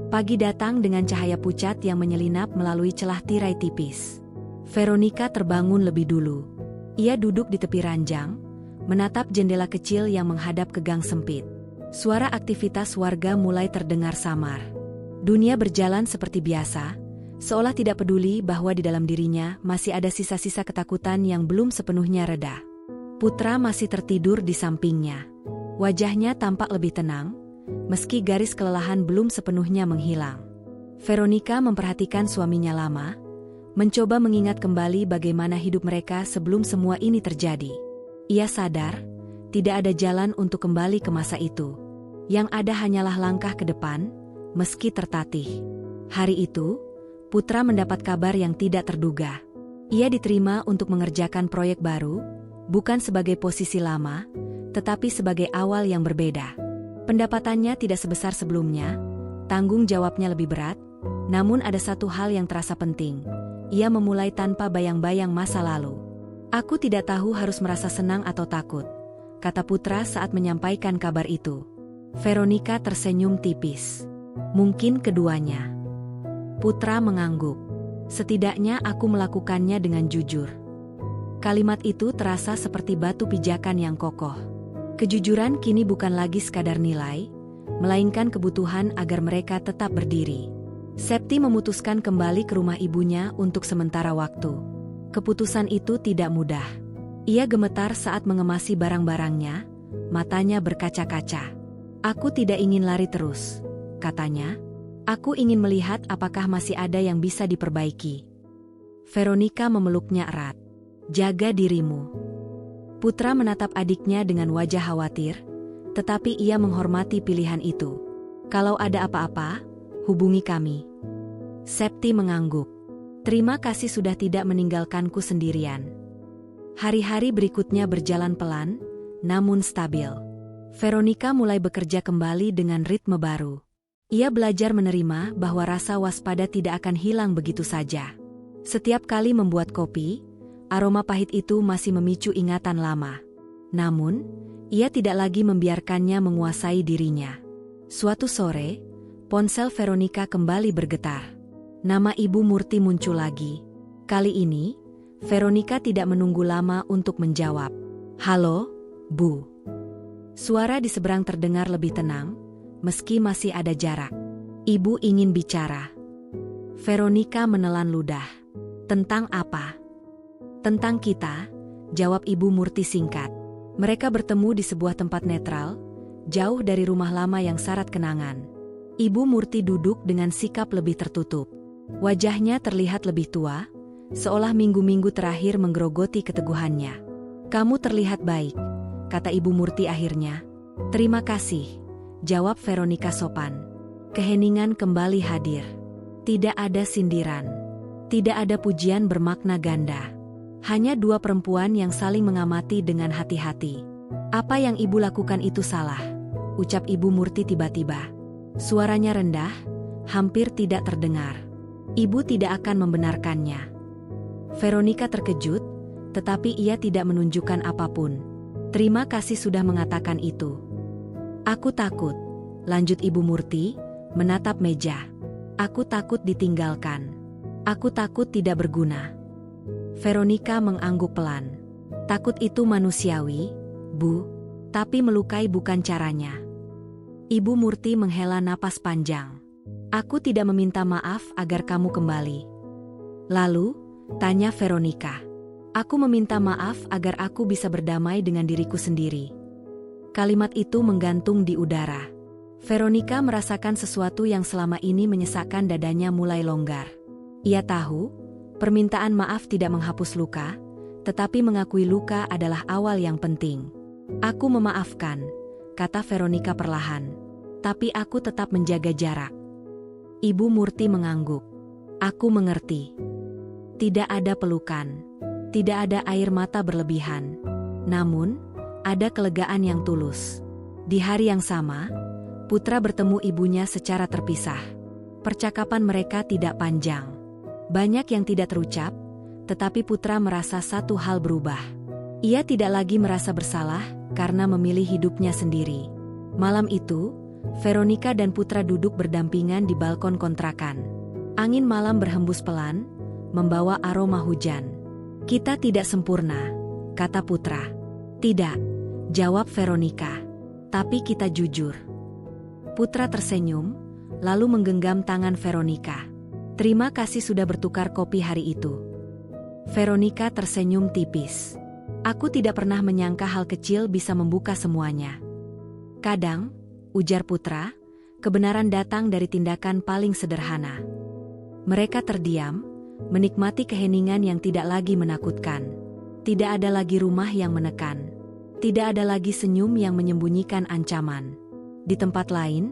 [SPEAKER 1] Pagi datang dengan cahaya pucat yang menyelinap melalui celah tirai tipis. Veronica terbangun lebih dulu. Ia duduk di tepi ranjang, menatap jendela kecil yang menghadap ke gang sempit. Suara aktivitas warga mulai terdengar samar. Dunia berjalan seperti biasa, seolah tidak peduli bahwa di dalam dirinya masih ada sisa-sisa ketakutan yang belum sepenuhnya reda. Putra masih tertidur di sampingnya. Wajahnya tampak lebih tenang, meski garis kelelahan belum sepenuhnya menghilang. Veronica memperhatikan suaminya lama, mencoba mengingat kembali bagaimana hidup mereka sebelum semua ini terjadi. Ia sadar, tidak ada jalan untuk kembali ke masa itu. Yang ada hanyalah langkah ke depan, meski tertatih. Hari itu, Putra mendapat kabar yang tidak terduga. Ia diterima untuk mengerjakan proyek baru, bukan sebagai posisi lama, tetapi sebagai awal yang berbeda. Pendapatannya tidak sebesar sebelumnya, tanggung jawabnya lebih berat, namun ada satu hal yang terasa penting. Ia memulai tanpa bayang-bayang masa lalu. Aku tidak tahu harus merasa senang atau takut, kata Putra saat menyampaikan kabar itu. Veronica tersenyum tipis. Mungkin keduanya. Putra mengangguk. Setidaknya aku melakukannya dengan jujur. Kalimat itu terasa seperti batu pijakan yang kokoh. Kejujuran kini bukan lagi sekadar nilai, melainkan kebutuhan agar mereka tetap berdiri. Septi memutuskan kembali ke rumah ibunya untuk sementara waktu. Keputusan itu tidak mudah. Ia gemetar saat mengemasi barang-barangnya, matanya berkaca-kaca. Aku tidak ingin lari terus, katanya. Aku ingin melihat apakah masih ada yang bisa diperbaiki. Veronica memeluknya erat. Jaga dirimu. Putra menatap adiknya dengan wajah khawatir, tetapi ia menghormati pilihan itu. Kalau ada apa-apa, hubungi kami. Septi mengangguk. Terima kasih sudah tidak meninggalkanku sendirian. Hari-hari berikutnya berjalan pelan, namun stabil. Veronica mulai bekerja kembali dengan ritme baru. Ia belajar menerima bahwa rasa waspada tidak akan hilang begitu saja. Setiap kali membuat kopi, aroma pahit itu masih memicu ingatan lama. Namun, ia tidak lagi membiarkannya menguasai dirinya. Suatu sore, ponsel Veronica kembali bergetar. Nama Ibu Murti muncul lagi. Kali ini, Veronica tidak menunggu lama untuk menjawab. Halo, Bu. Suara di seberang terdengar lebih tenang, meski masih ada jarak. Ibu ingin bicara. Veronica menelan ludah. Tentang apa? Tentang kita, jawab Ibu Murti singkat. Mereka bertemu di sebuah tempat netral, jauh dari rumah lama yang syarat kenangan. Ibu Murti duduk dengan sikap lebih tertutup. Wajahnya terlihat lebih tua, seolah minggu-minggu terakhir menggerogoti keteguhannya. Kamu terlihat baik, kata Ibu Murti akhirnya. Terima kasih, jawab Veronica sopan. Keheningan kembali hadir. Tidak ada sindiran. Tidak ada pujian bermakna ganda. Hanya dua perempuan yang saling mengamati dengan hati-hati. Apa yang ibu lakukan itu salah, ucap Ibu Murti tiba-tiba. Suaranya rendah, hampir tidak terdengar. Ibu tidak akan membenarkannya. Veronica terkejut, tetapi ia tidak menunjukkan apapun. Terima kasih sudah mengatakan itu. Aku takut, lanjut Ibu Murti, menatap meja. Aku takut ditinggalkan. Aku takut tidak berguna. Veronica mengangguk pelan. Takut itu manusiawi, Bu, tapi melukai bukan caranya. Ibu Murti menghela napas panjang. Aku tidak meminta maaf agar kamu kembali. Lalu, tanya Veronica. Aku meminta maaf agar aku bisa berdamai dengan diriku sendiri. Kalimat itu menggantung di udara. Veronica merasakan sesuatu yang selama ini menyesakkan dadanya mulai longgar. Ia tahu, permintaan maaf tidak menghapus luka, tetapi mengakui luka adalah awal yang penting. Aku memaafkan, kata Veronica perlahan. Tapi aku tetap menjaga jarak. Ibu Murti mengangguk. Aku mengerti. Tidak ada pelukan. Tidak ada air mata berlebihan. Namun, ada kelegaan yang tulus. Di hari yang sama, Putra bertemu ibunya secara terpisah. Percakapan mereka tidak panjang. Banyak yang tidak terucap, tetapi Putra merasa satu hal berubah. Ia tidak lagi merasa bersalah karena memilih hidupnya sendiri. Malam itu, Veronica dan Putra duduk berdampingan di balkon kontrakan. Angin malam berhembus pelan, membawa aroma hujan. Kita tidak sempurna, kata Putra. Tidak, jawab Veronica. Tapi kita jujur. Putra tersenyum, lalu menggenggam tangan Veronica. Terima kasih sudah bertukar kopi hari itu. Veronica tersenyum tipis. Aku tidak pernah menyangka hal kecil bisa membuka semuanya. Kadang, ujar Putra, kebenaran datang dari tindakan paling sederhana. Mereka terdiam, menikmati keheningan yang tidak lagi menakutkan. Tidak ada lagi rumah yang menekan. Tidak ada lagi senyum yang menyembunyikan ancaman. Di tempat lain,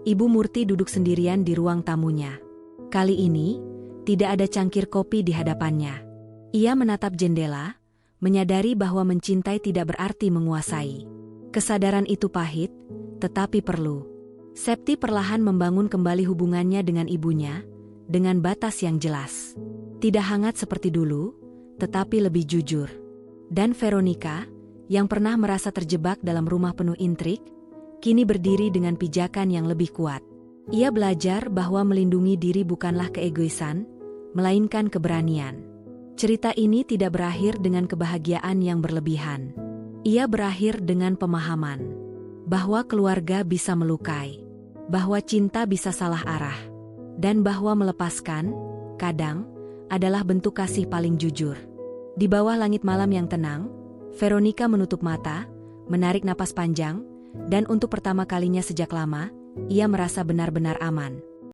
[SPEAKER 1] Ibu Murti duduk sendirian di ruang tamunya. Kali ini, tidak ada cangkir kopi di hadapannya. Ia menatap jendela, menyadari bahwa mencintai tidak berarti menguasai. Kesadaran itu pahit, tetapi perlu. Septi perlahan membangun kembali hubungannya dengan ibunya, dengan batas yang jelas. Tidak hangat seperti dulu, tetapi lebih jujur. Dan Veronica, yang pernah merasa terjebak dalam rumah penuh intrik, kini berdiri dengan pijakan yang lebih kuat. Ia belajar bahwa melindungi diri bukanlah keegoisan, melainkan keberanian. Cerita ini tidak berakhir dengan kebahagiaan yang berlebihan. Ia berakhir dengan pemahaman bahwa keluarga bisa melukai, bahwa cinta bisa salah arah, dan bahwa melepaskan, kadang, adalah bentuk kasih paling jujur. Di bawah langit malam yang tenang, Veronica menutup mata, menarik napas panjang, dan untuk pertama kalinya sejak lama, ia merasa benar-benar aman.